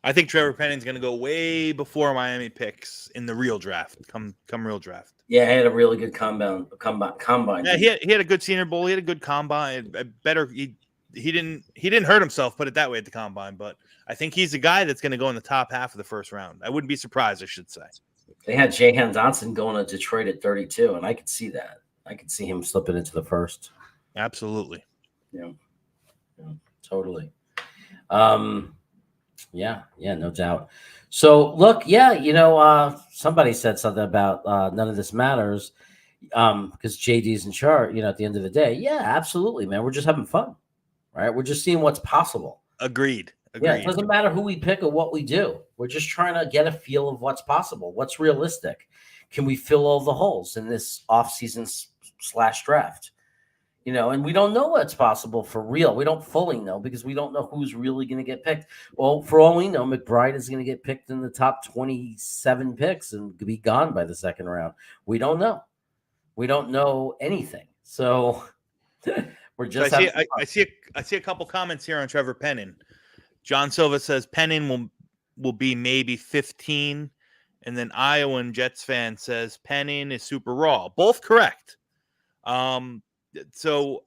I think Trevor Penning's going to go way before Miami picks in the real draft. Come real draft. Yeah, he had a really good combine. Yeah, he had a good Senior Bowl. He had a good combine. He didn't hurt himself, put it that way, at the combine. But I think he's a guy that's going to go in the top half of the first round. I wouldn't be surprised, I should say. They had Jahan Dotson going to Detroit at 32, and I could see that. I could see him slipping into the first. Absolutely. Yeah, totally. Yeah, no doubt. So look, somebody said something about none of this matters because JD's in charge. At the end of the day, yeah, absolutely, man. We're just having fun, right? We're just seeing what's possible. Agreed. Yeah, it doesn't matter who we pick or what we do. We're just trying to get a feel of what's possible, what's realistic. Can we fill all the holes in this offseason / draft? And we don't know what's possible for real. We don't fully know because we don't know who's really going to get picked. Well, for all we know, McBride is going to get picked in the top 27 picks and be gone by the second round. We don't know. We don't know anything. So we're just. So I see a couple comments here on Trevor Penning. John Silva says Penning will be maybe 15, and then Iowan Jets fan says Penning is super raw. Both correct. So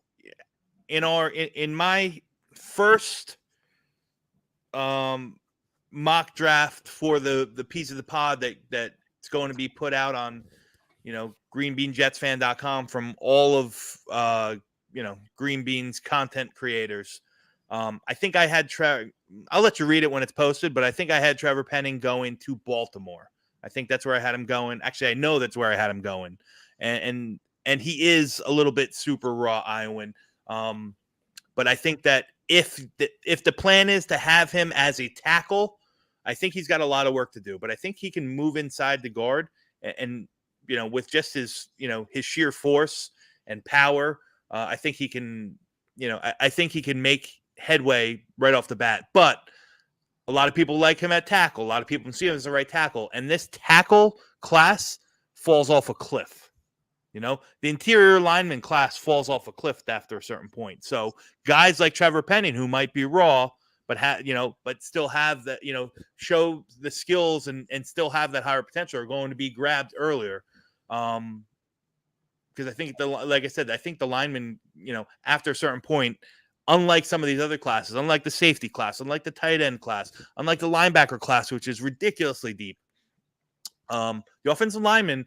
in my first mock draft for the piece of the pod that's going to be put out on greenbeanjetsfan.com from all of Green Bean's content creators. I think I had I'll let you read it when it's posted, but I think I had Trevor Penning going to Baltimore. I think that's where I had him going. Actually, I know that's where I had him going. And he is a little bit super raw Iowan. But I think that if the plan is to have him as a tackle, I think he's got a lot of work to do. But I think he can move inside the guard and with just his sheer force and power, I think he can, I think he can make headway right off the bat. But a lot of people like him at tackle. A lot of people see him as the right tackle. And this tackle class falls off a cliff. The interior lineman class falls off a cliff after a certain point. So guys like Trevor Penning, who might be raw, but but still have that, show the skills and still have that higher potential, are going to be grabbed earlier. Because I think like I said, I think the linemen, after a certain point, unlike some of these other classes, unlike the safety class, unlike the tight end class, unlike the linebacker class, which is ridiculously deep, the offensive linemen,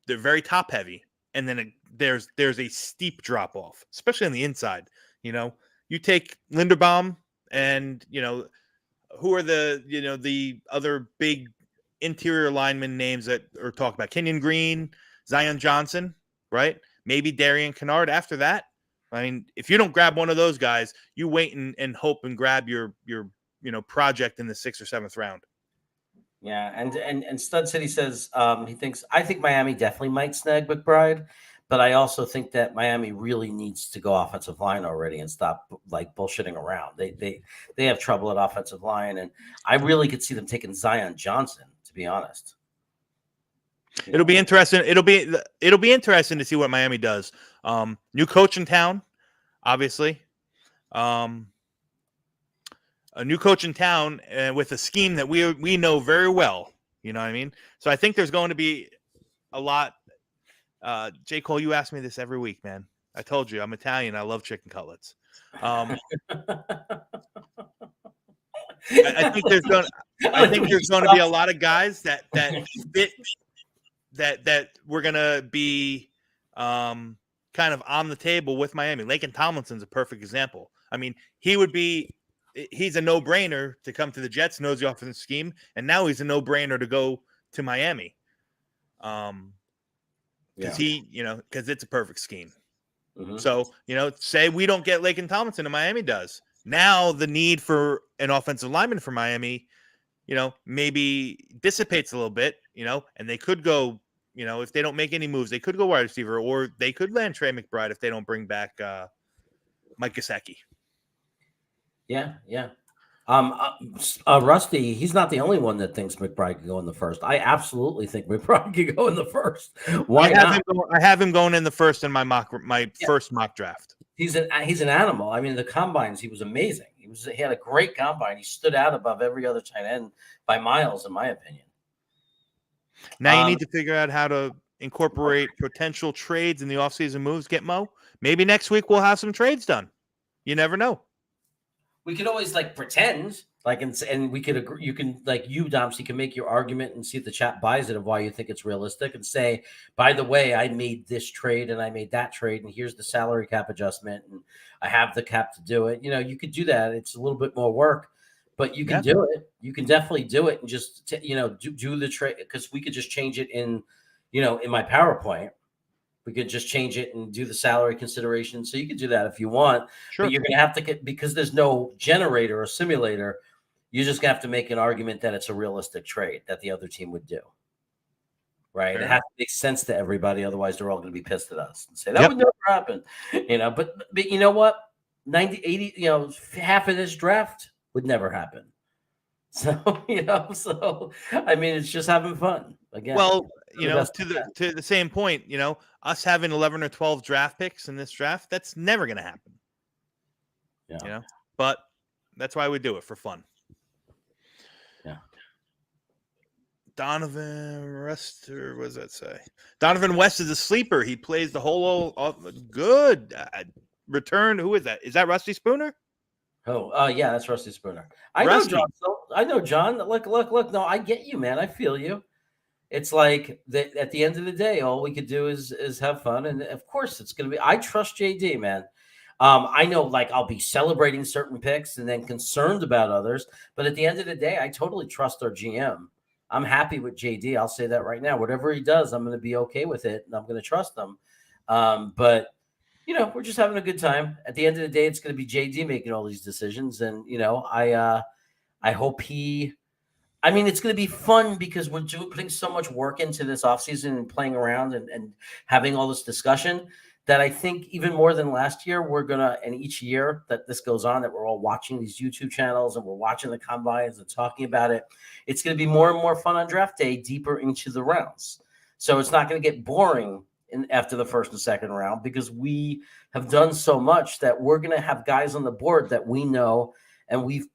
they're very top heavy. And then there's a steep drop off, especially on the inside. You take Linderbaum and, who are the other big interior lineman names that are talked about? Kenyon Green, Zion Johnson, right? Maybe Darian Kennard after that. I mean, if you don't grab one of those guys, you wait and hope and grab your project in the 6th or 7th round. Yeah, and Stud City says I think Miami definitely might snag McBride, but I also think that Miami really needs to go offensive line already and stop bullshitting around. They have trouble at offensive line, and I really could see them taking Zion Johnson, to be honest. It'll be interesting. It'll be interesting to see what Miami does. New coach in town, obviously. A new coach in town with a scheme that we know very well. You know what I mean? So I think there's going to be a lot. J. Cole, you ask me this every week, man. I told you I'm Italian. I love chicken cutlets. I think there's going to be a lot of guys that fit that we're going to be kind of on the table with Miami. Laken Tomlinson's a perfect example. I mean, he's a no-brainer to come to the Jets, knows the offensive scheme, and now he's a no-brainer to go to Miami. Because it's a perfect scheme. Mhm. So, say we don't get Lakin Tomlinson and Miami does. Now the need for an offensive lineman for Miami, maybe dissipates a little bit, and they could go, if they don't make any moves, they could go wide receiver, or they could land Trey McBride if they don't bring back Mike Gesicki. Yeah. Rusty, he's not the only one that thinks McBride could go in the first. I absolutely think McBride could go in the first. Why not? I have him going in the first in my first mock draft. He's an animal. I mean, the combines, he was amazing. He had a great combine. He stood out above every other tight end by miles, in my opinion. Now you need to figure out how to incorporate potential trades in the offseason moves. Get Mo. Maybe next week we'll have some trades done. You never know. We could always pretend and we could agree. You can Doms, you can make your argument and see if the chat buys it of why you think it's realistic, and say, by the way, I made this trade and I made that trade, and here's the salary cap adjustment, and I have the cap to do it. You could do that. It's a little bit more work, but you can do it. You can definitely do it, and just do the trade, because we could just change it in my PowerPoint. We could just change it and do the salary consideration. So you could do that if you want. Sure. But you're going to have to because there's no generator or simulator, you just have to make an argument that it's a realistic trade that the other team would do. Right? Sure. It has to make sense to everybody. Otherwise, they're all going to be pissed at us and say, that would never happen. But you know what? 90, 80, half of this draft would never happen. So, I mean, it's just having fun. Again. Well, to the same point, us having 11 or 12 draft picks in this draft, that's never going to happen. Yeah. But that's why we do it, for fun. Yeah. Donovan West, or what does that say? Donovan West is a sleeper. He plays the whole good return. Who is that? Is that Rusty Spooner? Oh, yeah, that's Rusty Spooner. I know John. I know John. Look. No, I get you, man. I feel you. It's like that at the end of the day, all we could do is have fun. And of course it's going to be, I trust JD, man. I know I'll be celebrating certain picks and then concerned about others, but at the end of the day, I totally trust our GM. I'm happy with JD. I'll say that right now. Whatever he does, I'm going to be okay with it, and I'm going to trust him. But we're just having a good time. At the end of the day, it's going to be JD making all these decisions. And, I hope it's going to be fun because we're putting so much work into this offseason and playing around and having all this discussion that I think even more than last year, we're going to, and each year that this goes on, that we're all watching these YouTube channels and we're watching the combines and talking about it, it's going to be more and more fun on draft day, deeper into the rounds. So it's not going to get boring after the first and second round, because we have done so much that we're going to have guys on the board that we know and we've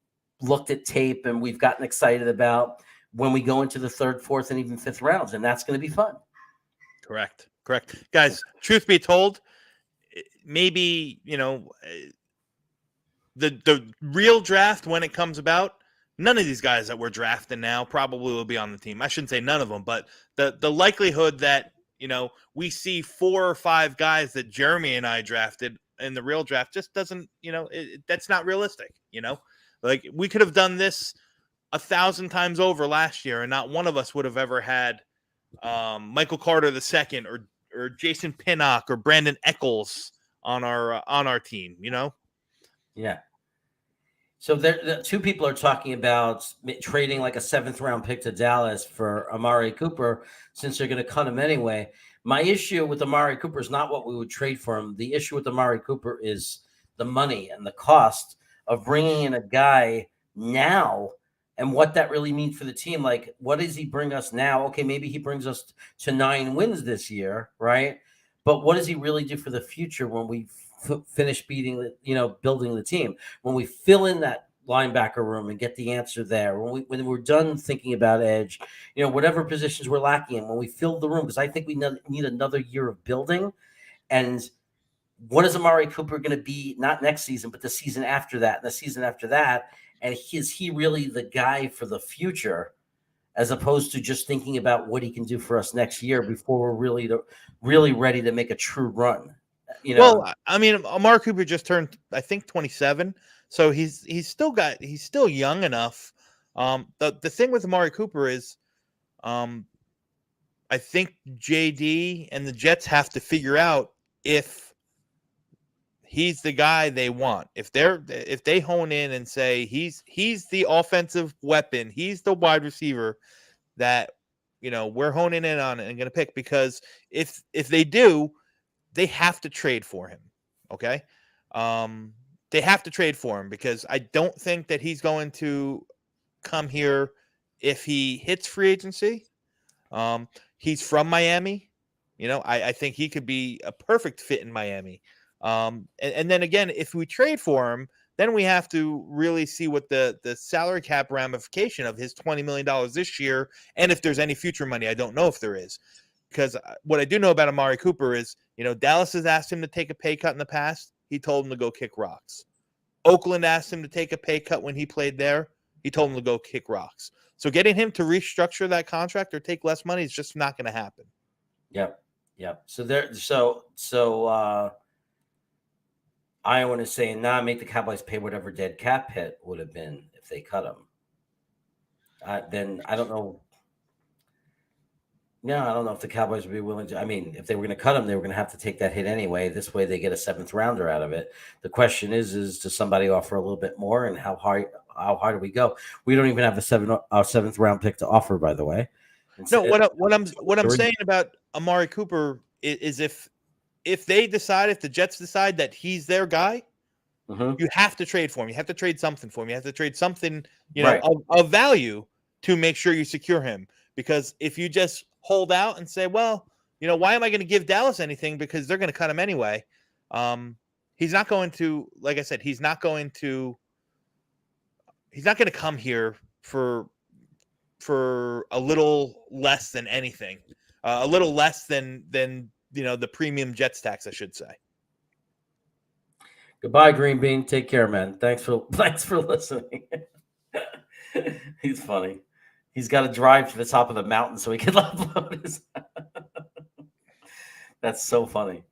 looked at tape and we've gotten excited about when we go into the third, fourth, and even fifth rounds. And that's going to be fun. Correct. Guys, truth be told, maybe, the real draft, when it comes about, none of these guys that we're drafting now probably will be on the team. I shouldn't say none of them, but the likelihood that, we see 4 or 5 guys that Jeremy and I drafted in the real draft just doesn't, that's not realistic, we could have done this 1,000 times over last year, and not one of us would have ever had Michael Carter II or Jason Pinnock or Brandon Eccles on our team, Yeah. So the 2 people are talking about trading a 7th round pick to Dallas for Amari Cooper, since they're going to cut him anyway. My issue with Amari Cooper is not what we would trade for him. The issue with Amari Cooper is the money and the cost of bringing in a guy now, and what that really means for the team. What does he bring us now? Okay, maybe he brings us to 9 wins this year, right? But what does he really do for the future when we finish building the team? When we fill in that linebacker room and get the answer there, when we're done thinking about edge, whatever positions we're lacking in, when we fill the room, because I think we need another year of building. And what is Amari Cooper going to be, not next season, but the season after that, and the season after that? And is he really the guy for the future, as opposed to just thinking about what he can do for us next year before we're really ready to make a true run? Well, I mean, Amari Cooper just turned, I think, 27, so he's still young enough. The thing with Amari Cooper is, I think JD and the Jets have to figure out if he's the guy they want. If they hone in and say he's the offensive weapon, he's the wide receiver that we're honing in on and going to pick, because if they do, they have to trade for him. Okay. They have to trade for him, because I don't think that he's going to come here if he hits free agency. He's from Miami. I think he could be a perfect fit in Miami. And then again, if we trade for him, then we have to really see what the salary cap ramification of his $20 million this year, and if there's any future money. I don't know if there is, because what I do know about Amari Cooper is, Dallas has asked him to take a pay cut in the past. He told him to go kick rocks. Oakland asked him to take a pay cut when he played there. He told him to go kick rocks. So getting him to restructure that contract or take less money is just not going to happen. Yep. So Iowa is saying, make the Cowboys pay whatever dead cap hit would have been if they cut him. Then I don't know. No, I don't know if the Cowboys would be willing to. I mean, if they were going to cut him, they were going to have to take that hit anyway. This way, they get a 7th rounder out of it. The question is does somebody offer a little bit more, and how high do we go? We don't even have a 7th round pick to offer, by the way. No, what I'm saying about Amari Cooper is if the Jets decide that he's their guy, you have to trade for him. You have to trade something for him. You have to trade something, right, of value to make sure you secure him. Because if you just hold out and say, well, why am I going to give Dallas anything, because they're going to cut him anyway? He's not going to, like I said, he's not going to come here for a little less than anything, a little less than the premium Jets tax, I should say. Goodbye, Green Bean. Take care, man. Thanks for listening. He's funny. He's got to drive to the top of the mountain so he can upload his. That's so funny.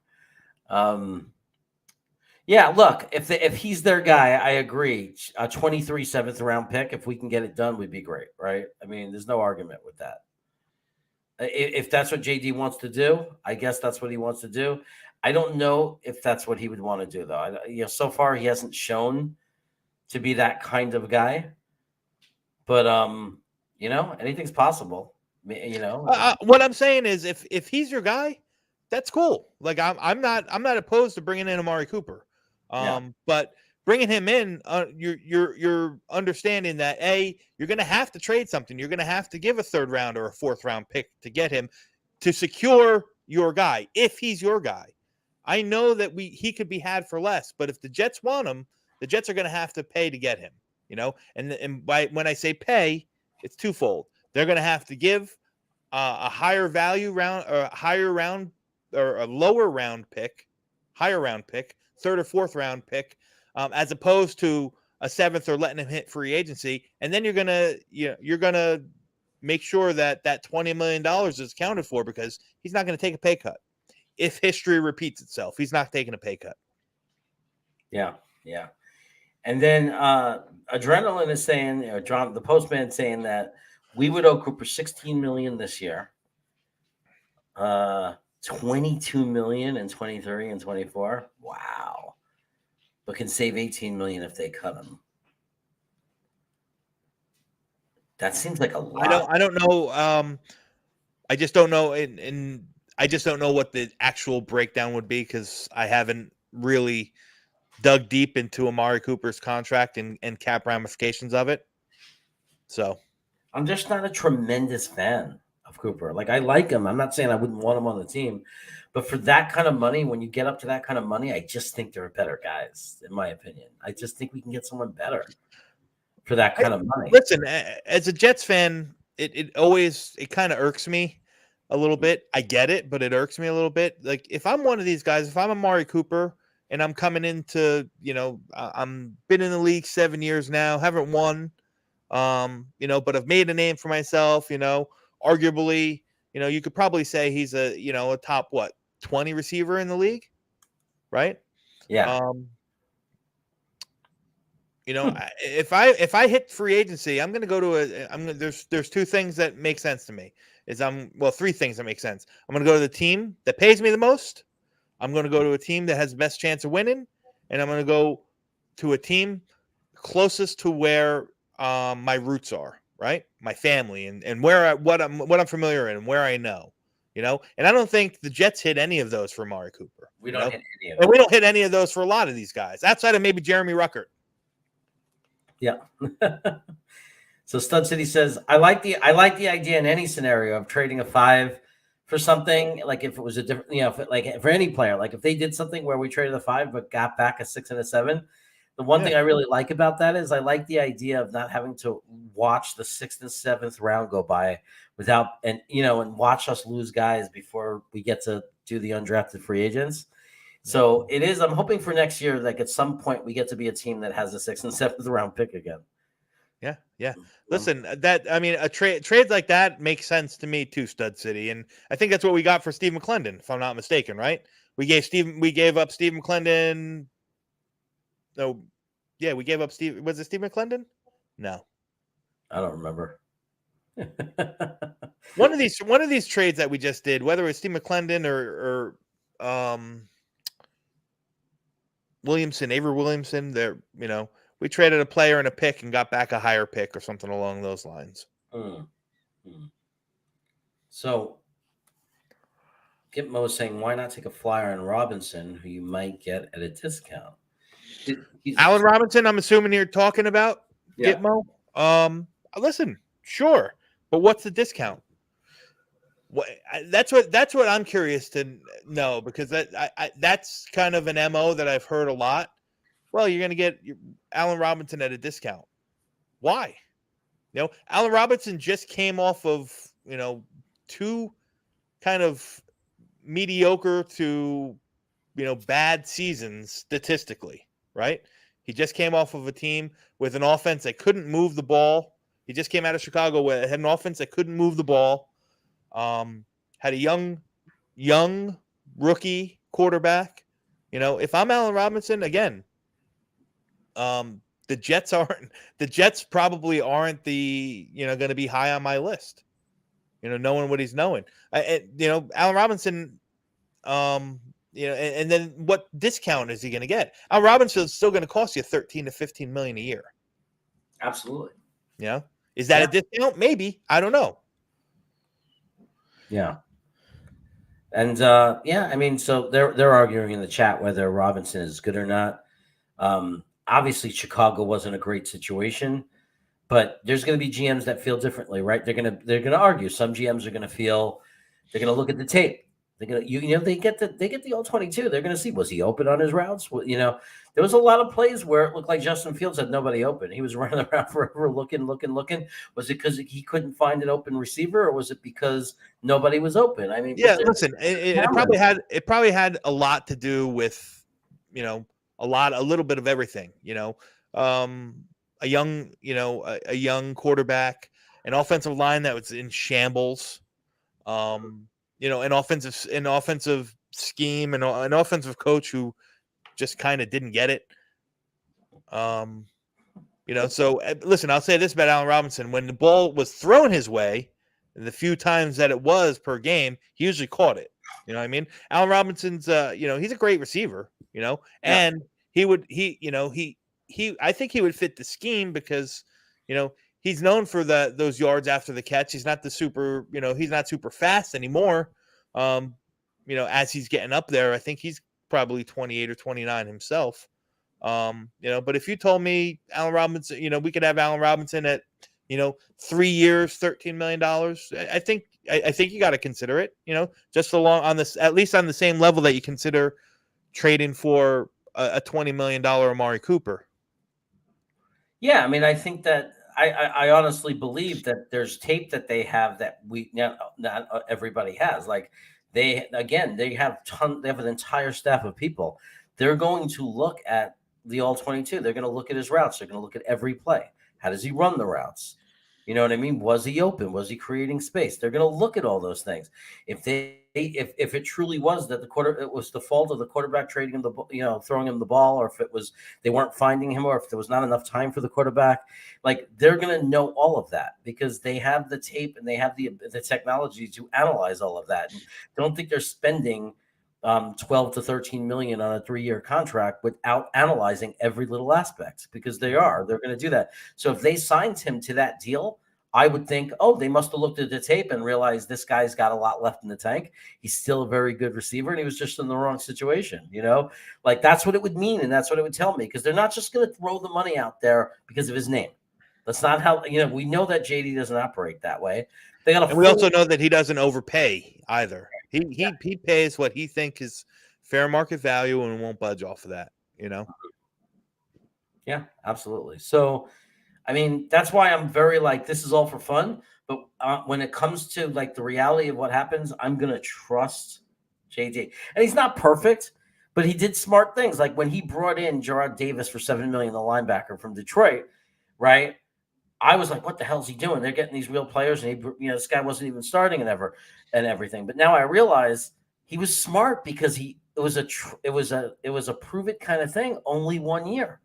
Yeah, look, if he's their guy, I agree. A 23 7th round pick, if we can get it done, would be great, right? I mean, there's no argument with that. If that's what JD wants to do, I guess that's what he wants to do. I don't know if that's what he would want to do, though. So far he hasn't shown to be that kind of guy. But anything's possible. What I'm saying is, if he's your guy, that's cool. Like I'm not opposed to bringing in Amari Cooper. But bringing him in, you're understanding that you're going to have to trade something. You're going to have to give a 3rd round or a 4th round pick to get him to secure your guy. If he's your guy, I know that he could be had for less, but if the Jets want him, the Jets are going to have to pay to get him. And when I say pay, it's twofold. They're going to have to give a higher value round, or a higher round, or a lower round pick, higher round pick, 3rd or 4th round pick, as opposed to a 7th or letting him hit free agency. And then you're gonna make sure that $20 million is accounted for, because he's not going to take a pay cut. If history repeats itself, he's not taking a pay cut. Yeah. And then Adrenaline is saying, John, the Postman, saying that we would owe Cooper $16 million this year, $22 million in 23 and 24. Wow. But can save $18 million if they cut him. That seems like a lot. I don't know. I just don't know, and I just don't know what the actual breakdown would be, because I haven't really dug deep into Amari Cooper's contract and cap ramifications of it. So I'm just not a tremendous fan of Cooper. Like, I like him. I'm not saying I wouldn't want him on the team, but for that kind of money, when you get up to that kind of money, I just think there are better guys, in my opinion. I just think we can get someone better for that kind of money. Listen, as a Jets fan, it kind of irks me a little bit. I get it, but it irks me a little bit. Like, if I'm one of these guys, if I'm Amari Cooper and I'm coming into, I'm been in the league 7 years now, haven't won, but I've made a name for myself, arguably, you could probably say he's a top 20 receiver in the league, right? Yeah. If I hit free agency, I'm going to go to there's 2 things that make sense to me. 3 things that make sense. I'm going to go to the team that pays me the most. I'm going to go to a team that has the best chance of winning, and I'm going to go to a team closest to where my roots are, right? My family and what I'm familiar in and where I know, And I don't think the Jets hit any of those for Amari Cooper. We don't hit any of them. And we don't hit any of those for a lot of these guys, outside of maybe Jeremy Ruckert. Yeah. So Stud City says, I like the idea in any scenario of trading a 5 for something, like if it was a different, like for any player, like if they did something where we traded a 5 but got back a 6 and a 7. The one thing I really like about that is I like the idea of not having to watch the 6th and 7th round go by without, and watch us lose guys before we get to do the undrafted free agents. So it is, I'm hoping for next year, like at some point we get to be a team that has a 6th and 7th round pick again. Yeah. Listen, a trade like that makes sense to me too, Stud City, and I think that's what we got for Steve McClendon, if I'm not mistaken, right? We gave up Steve McClendon. No, yeah, we gave up Steve. Was it Steve McClendon? No, I don't remember. one of these trades that we just did, whether it was Steve McClendon or Williamson, Avery Williamson, we traded a player and a pick and got back a higher pick or something along those lines. So, Gitmo saying, why not take a flyer on Robinson, who you might get at a discount? Allen Robinson, I'm assuming you're talking about, Gitmo. Listen, sure, but what's the discount? That's what I'm curious to know, because that's kind of an MO that I've heard a lot. Well, you're going to get Allen Robinson at a discount. Why? Allen Robinson just came off of, 2 kind of mediocre to, bad seasons statistically, right? He just came off of a team with an offense that couldn't move the ball. He just came out of Chicago where it had an offense that couldn't move the ball. Had a young rookie quarterback. If I'm Allen Robinson, again, the Jets probably aren't going to be high on my list. Knowing what he's knowing, Allen Robinson, and then what discount is he going to get? Allen Robinson is still going to cost you $13 to $15 million a year. Absolutely. Is that a discount? Maybe. I don't know. Yeah. And so they're arguing in the chat whether Robinson is good or not. Obviously, Chicago wasn't a great situation, but there's going to be GMs that feel differently, right? They're going to argue. Some GMs are going to feel, they're going to look at the tape. They're going to, they get the all 22. They're going to see, was he open on his routes? Well, there was a lot of plays where it looked like Justin Fields had nobody open. He was running around forever, looking. Was it because he couldn't find an open receiver, or was it because nobody was open? I mean, listen, it probably had a lot to do with, a little bit of everything, a young quarterback, an offensive line that was in shambles, an offensive scheme, and an offensive coach who just kind of didn't get it. So listen, I'll say this about Allen Robinson: when the ball was thrown his way, the few times that it was per game, he usually caught it. You know what I mean? Allen Robinson's, he's a great receiver, and I think he would fit the scheme because, he's known for those yards after the catch. He's not he's not super fast anymore. As he's getting up there, I think he's probably 28 or 29 himself. But if you told me Allen Robinson, we could have Allen Robinson at, 3 years, $13 million. I think you got to consider it, just along on this, at least on the same level that you consider trading for a $20 million Amari Cooper. Yeah. I mean, I think that I honestly believe that there's tape that they have that not everybody has. Like they have an entire staff of people. They're going to look at the all 22. They're going to look at his routes. They're going to look at every play. How does he run the routes? You know what I mean? Was he open? Was he creating space? They're going to look at all those things. If it truly was that it was the fault of the quarterback trading him throwing him the ball, or if it was they weren't finding him, or if there was not enough time for the quarterback, like they're going to know all of that because they have the tape and they have the technology to analyze all of that. And don't think they're spending 12 to 13 million on a 3-year contract without analyzing every little aspect, because they're going to do that. So if they signed him to that deal, I would think, oh, they must have looked at the tape and realized this guy's got a lot left in the tank. He's still a very good receiver, and he was just in the wrong situation. Like that's what it would mean, and that's what it would tell me, because they're not just going to throw the money out there because of his name. That's not how, we know that JD doesn't operate that way. They got, and we also know that he doesn't overpay either. He pays what he think is fair market value and won't budge off of that, Yeah, absolutely. So, I mean, that's why I'm very like, this is all for fun. But when it comes to like the reality of what happens, I'm going to trust JD. And he's not perfect, but he did smart things. Like when he brought in Gerard Davis for $7 million, the linebacker from Detroit, right? I was like, what the hell is he doing? They're getting these real players, and this guy wasn't even starting and everything. But now I realize he was smart, because it was a prove it kind of thing. Only 1 year,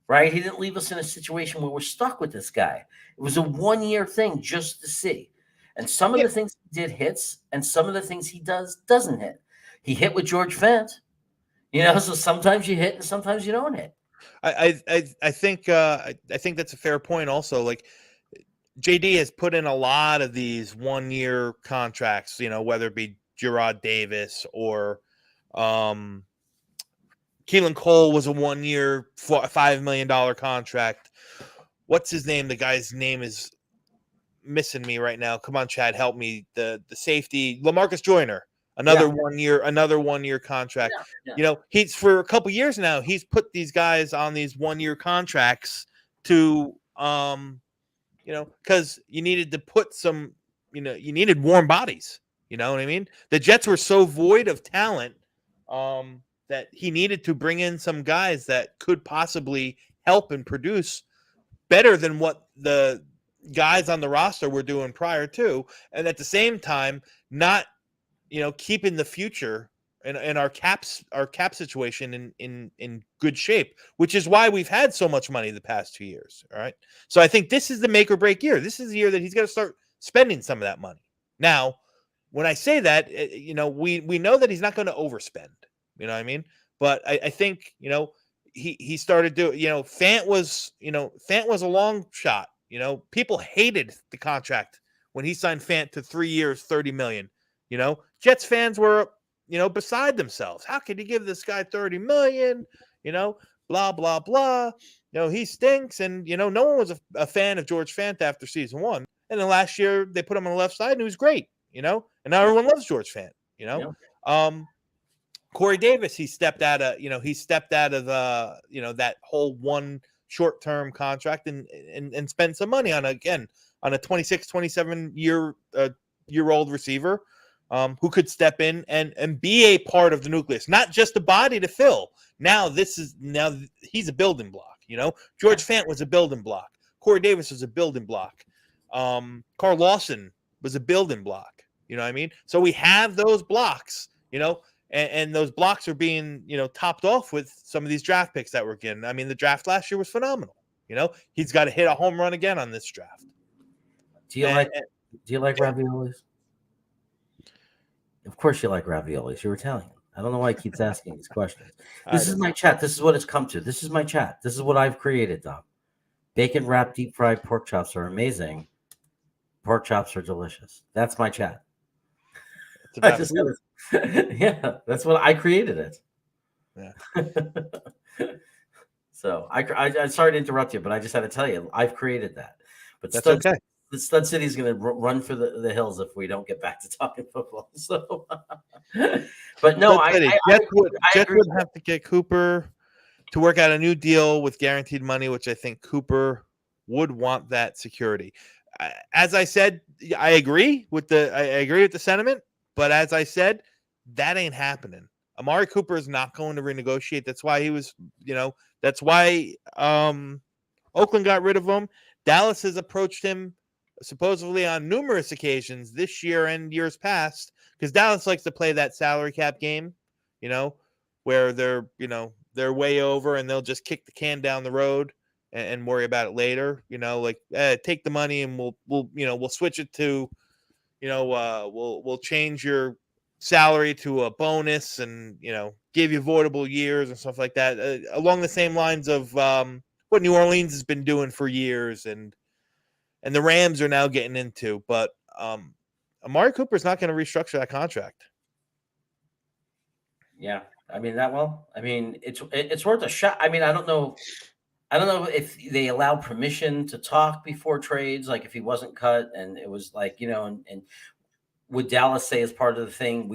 right? He didn't leave us in a situation where we're stuck with this guy. It was a 1-year thing just to see. And some of the things he did hits, and some of the things he doesn't hit. He hit with George Fant, so sometimes you hit and sometimes you don't hit. I think that's a fair point. Also, like JD has put in a lot of these 1-year contracts, whether it be Gerard Davis or Keelan Cole was a 1-year, $5 million contract. What's his name? The guy's name is missing me right now. Come on, Chad, help me. The safety, LaMarcus Joyner. Another 1-year contract. Yeah. He's for a couple years now. He's put these guys on these 1-year contracts to, because you needed to put some, you needed warm bodies. You know what I mean? The Jets were so void of talent that he needed to bring in some guys that could possibly help and produce better than what the guys on the roster were doing prior to, and at the same time, not keeping the future and our cap situation in good shape, which is why we've had so much money the past 2 years. All right. So I think this is the make or break year. This is the year that he's got to start spending some of that money. Now, when I say that, we know that he's not going to overspend, you know what I mean? But I think, he started doing, Fant was a long shot. People hated the contract when he signed Fant to 3 years, $30 million. Jets fans were, beside themselves. How could you give this guy $30 million? Blah, blah, blah. He stinks. And, no one was a fan of George Fant after season 1. And then last year they put him on the left side and he was great, and now everyone loves George Fant, Corey Davis, he stepped out of the, that whole one short-term contract and spent some money on a 26, 27 year old receiver who could step in and be a part of the nucleus, not just a body to fill. Now he's a building block. George Fant was a building block. Corey Davis was a building block. Carl Lawson was a building block. You know what I mean? So we have those blocks, and those blocks are being, topped off with some of these draft picks that we're getting. I mean, the draft last year was phenomenal. He's got to hit a home run again on this draft. Do you like raviolis? Of course you like raviolis. You're Italian. I don't know why he keeps asking these questions. This is my chat. This is what it's come to. This is my chat. This is what I've created, Dom. Bacon wrapped deep fried pork chops are amazing. Pork chops are delicious. That's my chat. Yeah, that's what I created it. Yeah. So I sorry to interrupt you, but I just had to tell you, I've created that. But that's okay. The Stud City is going to run for the hills if we don't get back to talking football. So, but no, Jets would have to get Cooper to work out a new deal with guaranteed money, which I think Cooper would want that security. As I said, I agree with the sentiment, but as I said, that ain't happening. Amari Cooper is not going to renegotiate. That's why he was, that's why Oakland got rid of him. Dallas has approached him supposedly on numerous occasions this year and years past, because Dallas likes to play that salary cap game, where they're way over and they'll just kick the can down the road and worry about it later. Take the money and we'll switch it to, we'll change your salary to a bonus, and gave you voidable years and stuff like that, along the same lines of what New Orleans has been doing for years, and the Rams are now getting into. But Amari Cooper is not going to restructure that contract. Yeah, I mean it's worth a shot. I mean, I don't know if they allowed permission to talk before trades, like if he wasn't cut, and it was like, and would Dallas say as part of the thing,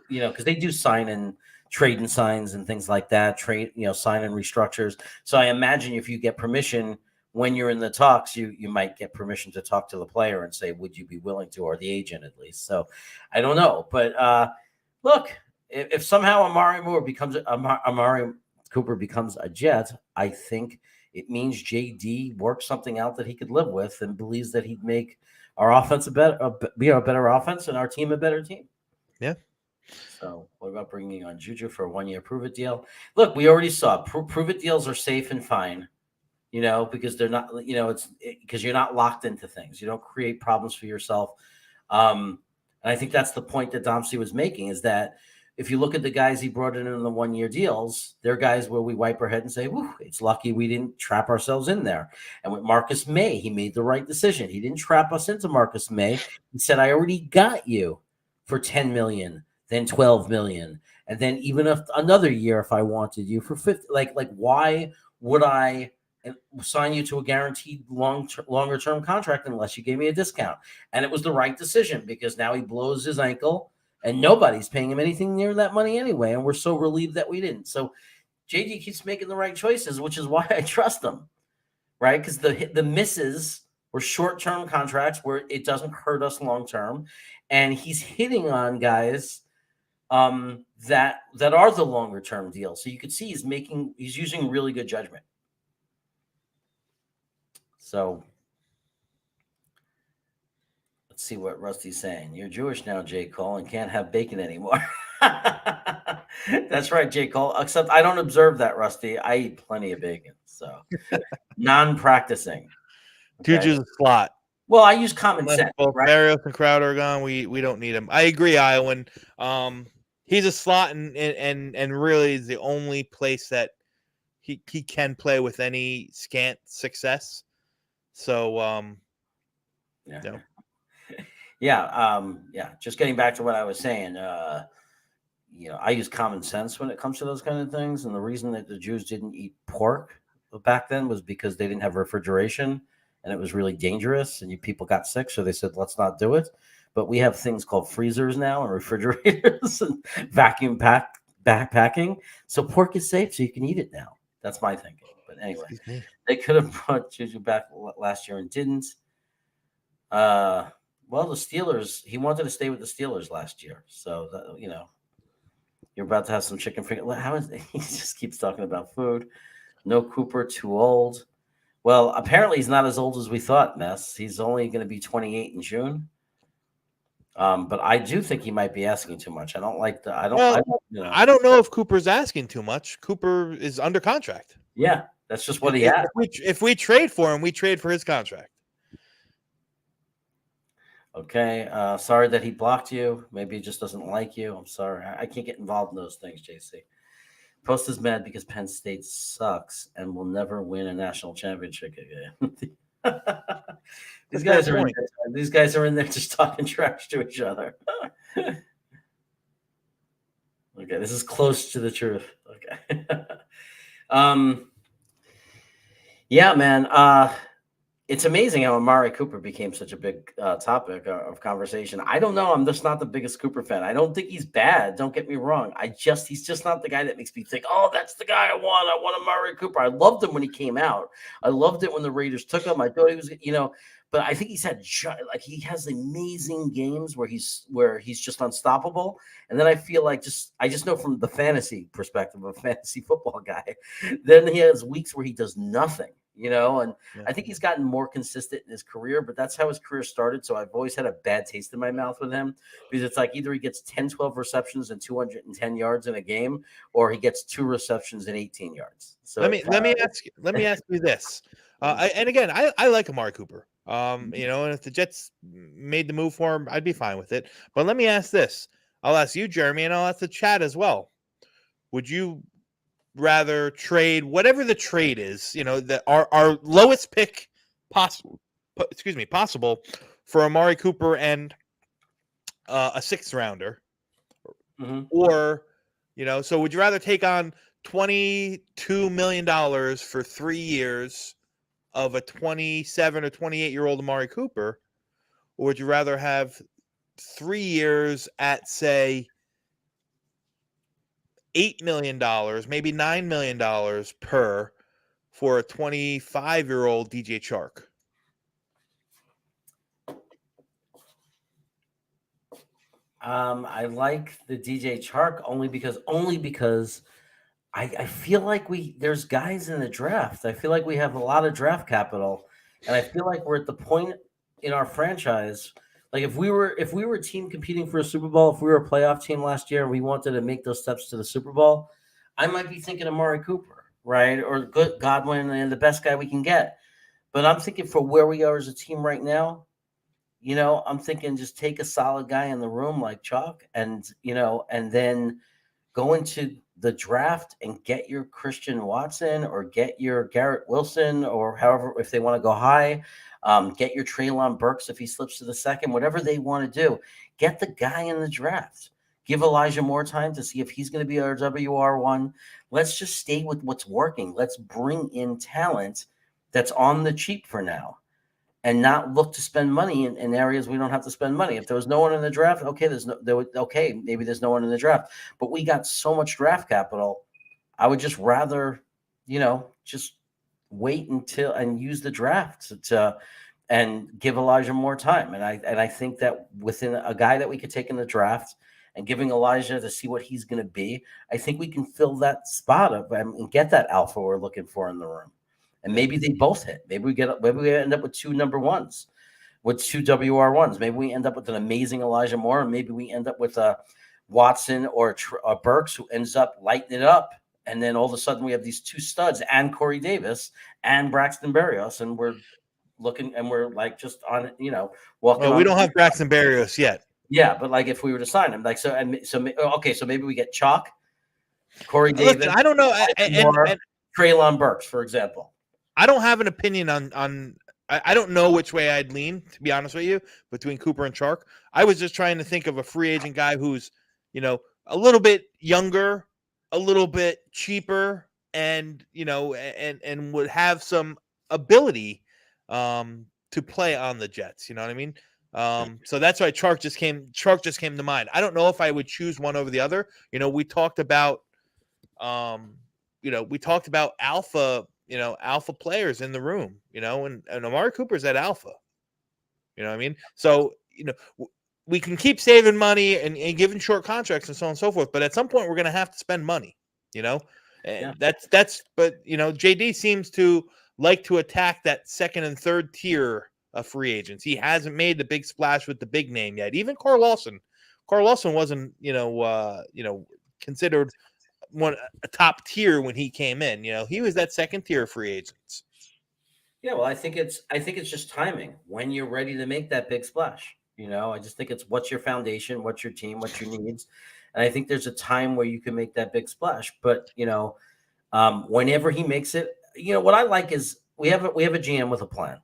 because they do sign and trade and signs and things like that, sign and restructures. So I imagine if you get permission when you're in the talks, you might get permission to talk to the player and say, would you be willing to, or the agent at least. So I don't know, but look, if somehow Amari Cooper becomes a Jet, I think it means JD worked something out that he could live with and believes that he'd make our offense a better offense and our team a better team. Yeah. So what about bringing on Juju for a 1-year prove-it deal? Look, we already saw prove-it deals are safe and fine, because they're not, because you're not locked into things. You don't create problems for yourself. And I think that's the point that Thompson was making, is that if you look at the guys he brought in the 1-year deals, they're guys where we wipe our head and say, whew, it's lucky we didn't trap ourselves in there. And with Marcus May, he made the right decision. He didn't trap us into Marcus May. He said, I already got you for $10 million, then $12 million. And then even if another year, if I wanted you for 50, like why would I sign you to a guaranteed longer term contract unless you gave me a discount? And it was the right decision, because now he blows his ankle and nobody's paying him anything near that money anyway. And we're so relieved that we didn't. So JD keeps making the right choices, which is why I trust him, right? Because the misses were short-term contracts where it doesn't hurt us long-term. And he's hitting on guys that are the longer-term deals. So you could see he's using really good judgment. So let's see what Rusty's saying. You're Jewish now, J. Cole, and can't have bacon anymore. That's right, J. Cole. Except I don't observe that, Rusty. I eat plenty of bacon. So non-practicing. Okay? Juju's a slot. Well, I use common sense. Both right? Barrios and Crowder are gone. We don't need him. I agree, Iowan. He's a slot, and really is the only place that he can play with any scant success. So yeah. Yeah. Just getting back to what I was saying, I use common sense when it comes to those kind of things. And the reason that the Jews didn't eat pork back then was because they didn't have refrigeration and it was really dangerous and people got sick. So they said, let's not do it. But we have things called freezers now and refrigerators and vacuum backpacking. So pork is safe, so you can eat it now. That's my thinking. But anyway, they could have brought Juju back last year and didn't. Well, the Steelers, he wanted to stay with the Steelers last year. So, you're about to have some chicken finger. He just keeps talking about food. No Cooper, too old. Well, apparently he's not as old as we thought, Ness. He's only going to be 28 in June. But I do think he might be asking too much. I don't like the. I don't know if Cooper's asking too much. Cooper is under contract. Yeah, that's just what he has. If we trade for him, we trade for his contract. Okay. Sorry that he blocked you. Maybe he just doesn't like you. I'm sorry. I can't get involved in those things, JC. Post is mad because Penn State sucks and will never win a national championship again. These guys are in there just talking trash to each other. Okay, this is close to the truth. Okay. Yeah, man. It's amazing how Amari Cooper became such a big topic of conversation. I don't know. I'm just not the biggest Cooper fan. I don't think he's bad. Don't get me wrong. He's just not the guy that makes me think, oh, that's the guy I want. I want Amari Cooper. I loved him when he came out. I loved it when the Raiders took him. I thought he was, but I think he has amazing games where he's just unstoppable. And then I feel like I just know from the fantasy perspective of a fantasy football guy, then he has weeks where he does nothing. And yeah. I think he's gotten more consistent in his career, but that's how his career started. So I've always had a bad taste in my mouth with him because it's like either he gets 10, 12 receptions and 210 yards in a game, or he gets 2 receptions and 18 yards. So let me ask you this. And again, I like Amari Cooper. And if the Jets made the move for him, I'd be fine with it. But let me ask this. I'll ask you, Jeremy, and I'll ask the chat as well. Would you rather trade whatever the trade is, that our lowest pick possible for Amari Cooper and a 6th rounder, or so would you rather take on $22 million for 3 years of a 27 or 28-year-old Amari Cooper, or would you rather have 3 years at, say, $8 million, maybe $9 million per for a 25-year-old DJ Chark? I like the DJ Chark only because I feel like there's guys in the draft. I feel like we have a lot of draft capital, and I feel like we're at the point in our franchise. Like if we were a team competing for a Super Bowl, if we were a playoff team last year and we wanted to make those steps to the Super Bowl, I might be thinking Amari Cooper, right? Or Godwin and the best guy we can get. But I'm thinking for where we are as a team right now, I'm thinking just take a solid guy in the room like Chalk and then go into the draft and get your Christian Watson or get your Garrett Wilson or however, if they want to go high, get your Treylon Burks if he slips to the second, whatever they want to do. Get the guy in the draft. Give Elijah more time to see if he's going to be our WR1. Let's just stay with what's working. Let's bring in talent that's on the cheap for now and not look to spend money in areas we don't have to spend money. If there was no one in the draft, okay, maybe there's no one in the draft. But we got so much draft capital, I would just rather, just wait until and use the draft and give Elijah more time. And I think that within a guy that we could take in the draft and giving Elijah to see what he's going to be, I think we can fill that spot up and get that alpha we're looking for in the room. And maybe they both hit. Maybe we end up with 2 number ones, with 2 WR1s. Maybe we end up with an amazing Elijah Moore, and maybe we end up with a Watson or a Burks who ends up lighting it up. And then all of a sudden we have these 2 studs and Corey Davis and Braxton Berrios, and we're looking and we're like just on, walking. Well, we don't have Braxton Berrios yet. Yeah, but like if we were to sign him, like so maybe we get Chalk, Corey Davis. Listen, I don't know, and Treylon Burks, for example. I don't have an opinion on. I don't know which way I'd lean, to be honest with you, between Cooper and Chark. I was just trying to think of a free agent guy who's, a little bit younger, a little bit cheaper, and and would have some ability to play on the Jets. You know what I mean? So that's why Chark just came to mind. I don't know if I would choose one over the other. We talked about alpha. Alpha players in the room, and Amari Cooper's at alpha. You know what I mean? So, we can keep saving money and giving short contracts and so on and so forth, but at some point we're going to have to spend money, and but JD seems to like to attack that second and third tier of free agents. He hasn't made the big splash with the big name yet. Even Carl Lawson wasn't, considered a top tier when he came in. He was that second tier free agents. Yeah, well, I think it's just timing when you're ready to make that big splash. I just think it's what's your foundation, what's your team, what's your needs, and I think there's a time where you can make that big splash. But whenever he makes it, what I like is we have a GM with a plan,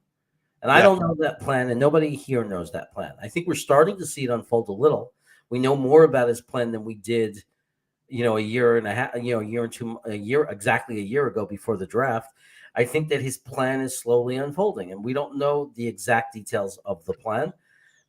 and I don't know that plan, and nobody here knows that plan. I think we're starting to see it unfold a little. We know more about his plan than we did a year and a half, exactly a year ago before the draft. I think that his plan is slowly unfolding, and we don't know the exact details of the plan.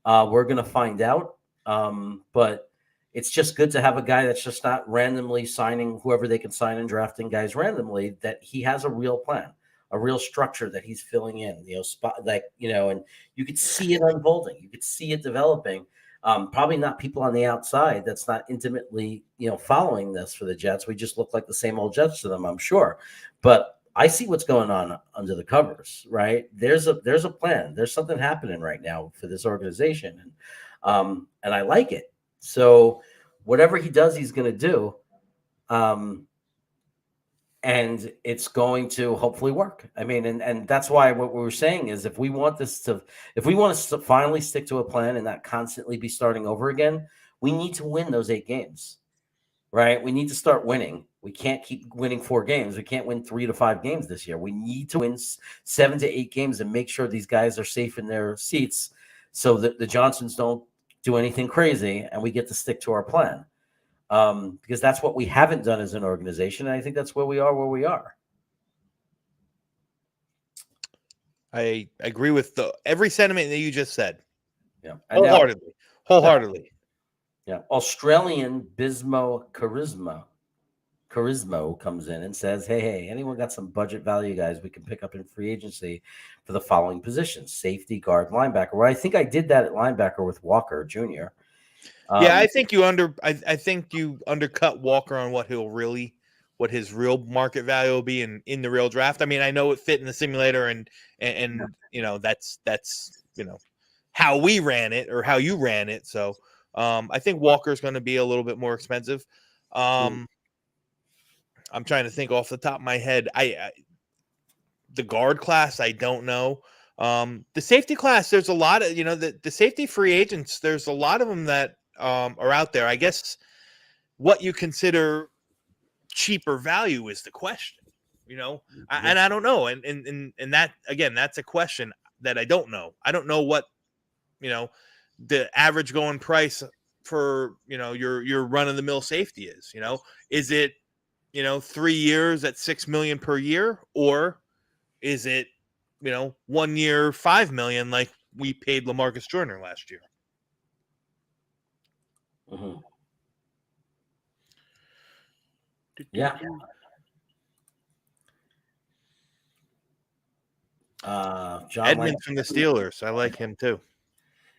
We're going to find out, but it's just good to have a guy that's just not randomly signing whoever they can sign and drafting guys randomly, that he has a real plan, a real structure that he's filling in, and you could see it unfolding. You could see it developing. Probably not people on the outside that's not intimately, following this for the Jets. We just look like the same old Jets to them, I'm sure. But I see what's going on under the covers, right? There's a plan. There's something happening right now for this organization, and I like it. So whatever he does, he's going to do, and it's going to hopefully work. I mean, and that's why what we were saying is if we want to finally stick to a plan and not constantly be starting over again, We need to win those 8 games, right? We need to start winning. We can't keep winning 4 games. We can't win 3 to 5 games this year. We need to win 7 to 8 games and make sure these guys are safe in their seats so that the Johnsons don't do anything crazy and we get to stick to our plan. Because that's what we haven't done as an organization. And I think that's where we are. I agree with every sentiment that you just said. Yeah. Wholeheartedly. Yeah. Australian Bismo Charismo comes in and says, hey, anyone got some budget value guys we can pick up in free agency for the following positions: safety, guard, linebacker. Well, I think I did that at linebacker with Walker Jr. I think I think you undercut Walker on what his real market value will be in the real draft. I mean, I know it fit in the simulator and that's how we ran it or how you ran it. So I think Walker's going to be a little bit more expensive. I'm trying to think off the top of my head. The guard class, I don't know. The safety class, there's a lot of, the safety free agents, there's a lot of them that are out there. I guess what you consider cheaper value is the question, and I don't know. And that, again, that's a question that I don't know. I don't know what, the average going price for, your run of the mill safety is, is it, 3 years at $6 million per year, or is it, 1 year, $5 million, like we paid LaMarcus Joyner last year? Mm-hmm. Yeah. John Edmonds from the Steelers. I like him too.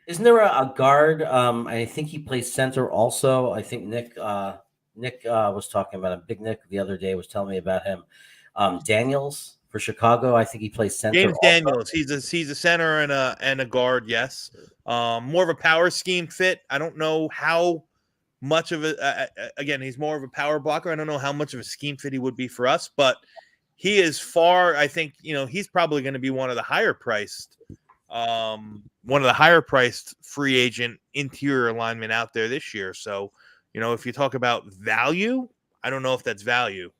Isn't there a guard? I think he plays center also. I think Nick was talking about him. Big Nick the other day was telling me about him. Daniels for Chicago. I think he plays center. James Daniels. He's a center and a guard. Yes. More of a power scheme fit. I don't know how much of it. Again, he's more of a power blocker. I don't know how much of a scheme fit he would be for us, but he is far. I think he's probably going to be one of the higher priced free agent interior linemen out there this year. So, if you talk about value, I don't know if that's value.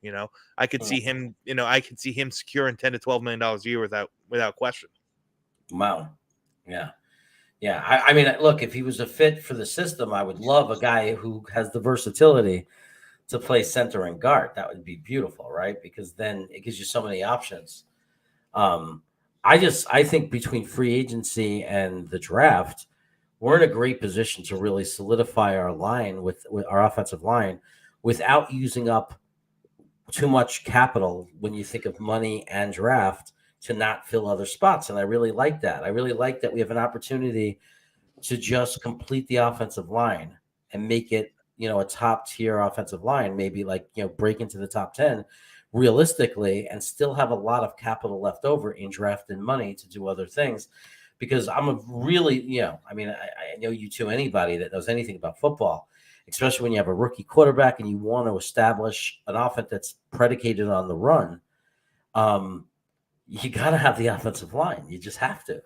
I could see him. I could see him securing $10 to $12 million a year without question. Wow. Yeah. Yeah. I mean, look, if he was a fit for the system, I would love a guy who has the versatility to play center and guard. That would be beautiful, right? Because then it gives you so many options. I think between free agency and the draft, we're in a great position to really solidify our line with our offensive line without using up too much capital when you think of money and draft to not fill other spots. And I really like that. I really like that we have an opportunity to just complete the offensive line and make it, a top tier offensive line, maybe break into the top 10 realistically, and still have a lot of capital left over in draft and money to do other things. Because I'm a really, I know you too, anybody that knows anything about football, especially when you have a rookie quarterback and you want to establish an offense that's predicated on the run, you got to have the offensive line. You just have to.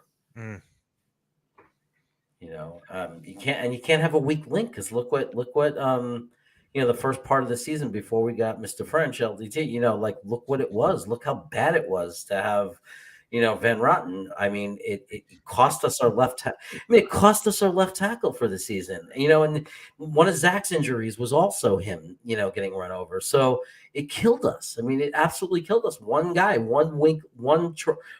You can't have a weak link, because look what the first part of the season before we got Mr. French LDT, look what it was. Look how bad it was to have, Van Rotten. I mean, it cost us our left. It cost us our left tackle for the season. And one of Zach's injuries was also him, getting run over. So it killed us. I mean, it absolutely killed us. One guy, one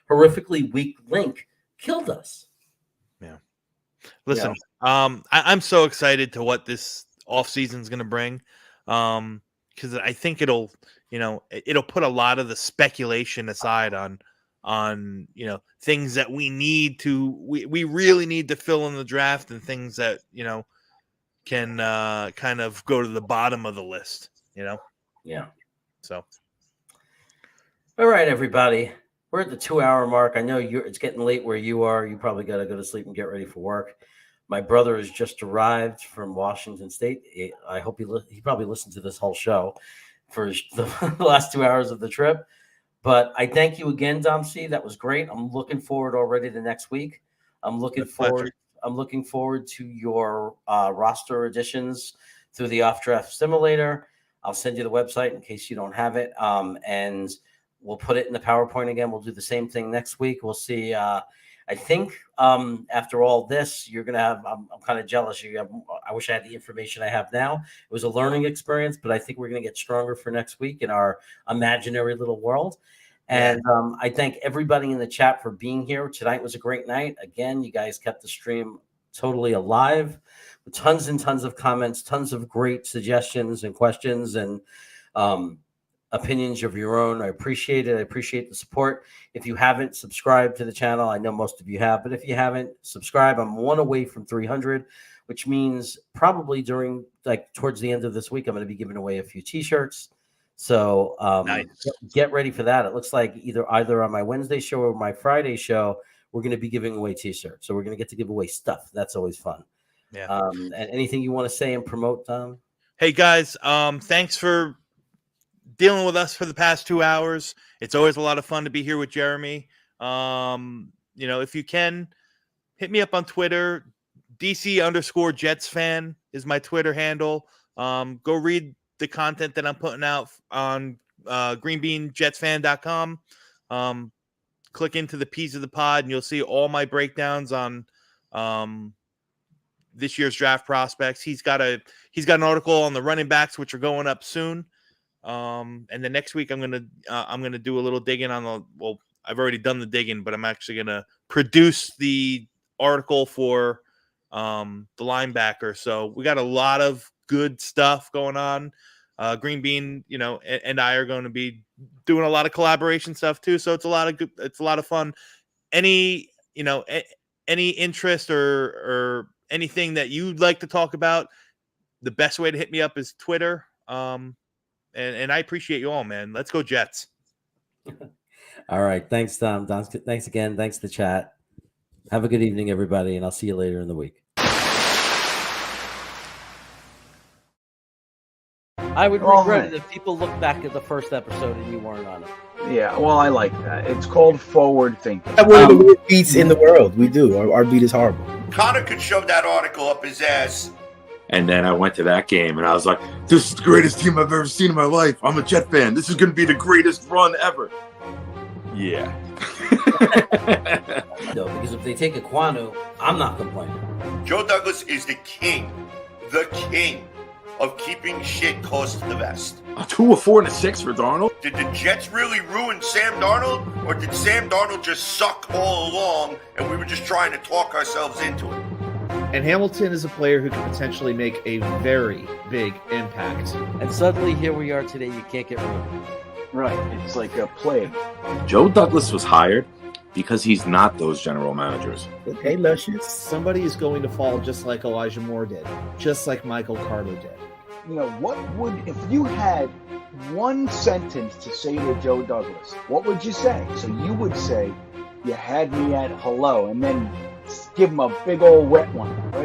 horrifically weak link killed us. Yeah. Listen, I'm so excited to what this offseason is going to bring, because I think it'll put a lot of the speculation aside on things that we really need to fill in the draft, and things that can kind of go to the bottom of the list. Yeah. So, all right, everybody. We're at the 2-hour mark. I know it's getting late where you are. You probably got to go to sleep and get ready for work. My brother has just arrived from Washington State. I hope he probably listened to this whole show for the last 2 hours of the trip. But I thank you again, Dom C. That was great. I'm looking forward already to next week. I'm looking forward I'm looking forward to your roster additions through the Off Draft Simulator. I'll send you the website in case you don't have it, and we'll put it in the PowerPoint again. We'll do the same thing next week. We'll see. I think after all this, you're going to have, I'm kind of jealous. I wish I had the information I have now. It was a learning experience, but I think we're going to get stronger for next week in our imaginary little world. And I thank everybody in the chat for being here. Tonight was a great night. Again, you guys kept the stream totally alive with tons and tons of comments, tons of great suggestions and questions and opinions of your own. I appreciate it. I appreciate the support. If you haven't subscribed to the channel, I know most of you have, but if you haven't, subscribe. I'm one away from 300, which means probably towards the end of this week, I'm going to be giving away a few t-shirts. So nice. Get ready for that. It looks like either on my Wednesday show or my Friday show, we're going to be giving away t-shirts. So we're going to get to give away stuff. That's always fun. Yeah. And anything you want to say and promote, Tom? Hey guys, thanks for dealing with us for the past 2 hours. It's always a lot of fun to be here with Jeremy. If you can, hit me up on Twitter. DC_Jets fan is my Twitter handle. Go read the content that I'm putting out on greenbeanjetsfan.com. Click into the P's of the pod and you'll see all my breakdowns on this year's draft prospects. He's got an article on the running backs, which are going up soon. And then next week I'm gonna do a little digging on I've already done the digging, but I'm actually gonna produce the article for the linebacker. So we got a lot of good stuff going on. Green Bean, and I are going to be doing a lot of collaboration stuff too. So it's a lot of fun. Any interest or anything that you'd like to talk about, the best way to hit me up is Twitter. And I appreciate you all, man. Let's go Jets. All right. Thanks, Tom. Thanks again. Thanks to the chat. Have a good evening, everybody, and I'll see you later in the week. I would regret it if people look back at the first episode and you weren't on it. Yeah, well, I like that. It's called forward thinking. We have one of the worst beats in the world. We do. Our beat is horrible. Connor could shove that article up his ass. And then I went to that game and I was like, this is the greatest team I've ever seen in my life. I'm a Jet fan. This is going to be the greatest run ever. Yeah. No, because if they take a Kwanu, I'm not complaining. Joe Douglas is the king of keeping shit close to the vest. A 2, a 4, and a 6 for Darnold. Did the Jets really ruin Sam Darnold, or did Sam Darnold just suck all along and we were just trying to talk ourselves into it? And Hamilton is a player who can potentially make a very big impact. And suddenly here we are today, you can't get rid of him. Right, it's like a plague. Joe Douglas was hired because he's not those general managers. Okay, Luscious. Somebody is going to fall just like Elijah Moore did, just like Michael Carter did. If you had one sentence to say to Joe Douglas, what would you say? So you would say, you had me at hello, and then give him a big old wet one, right?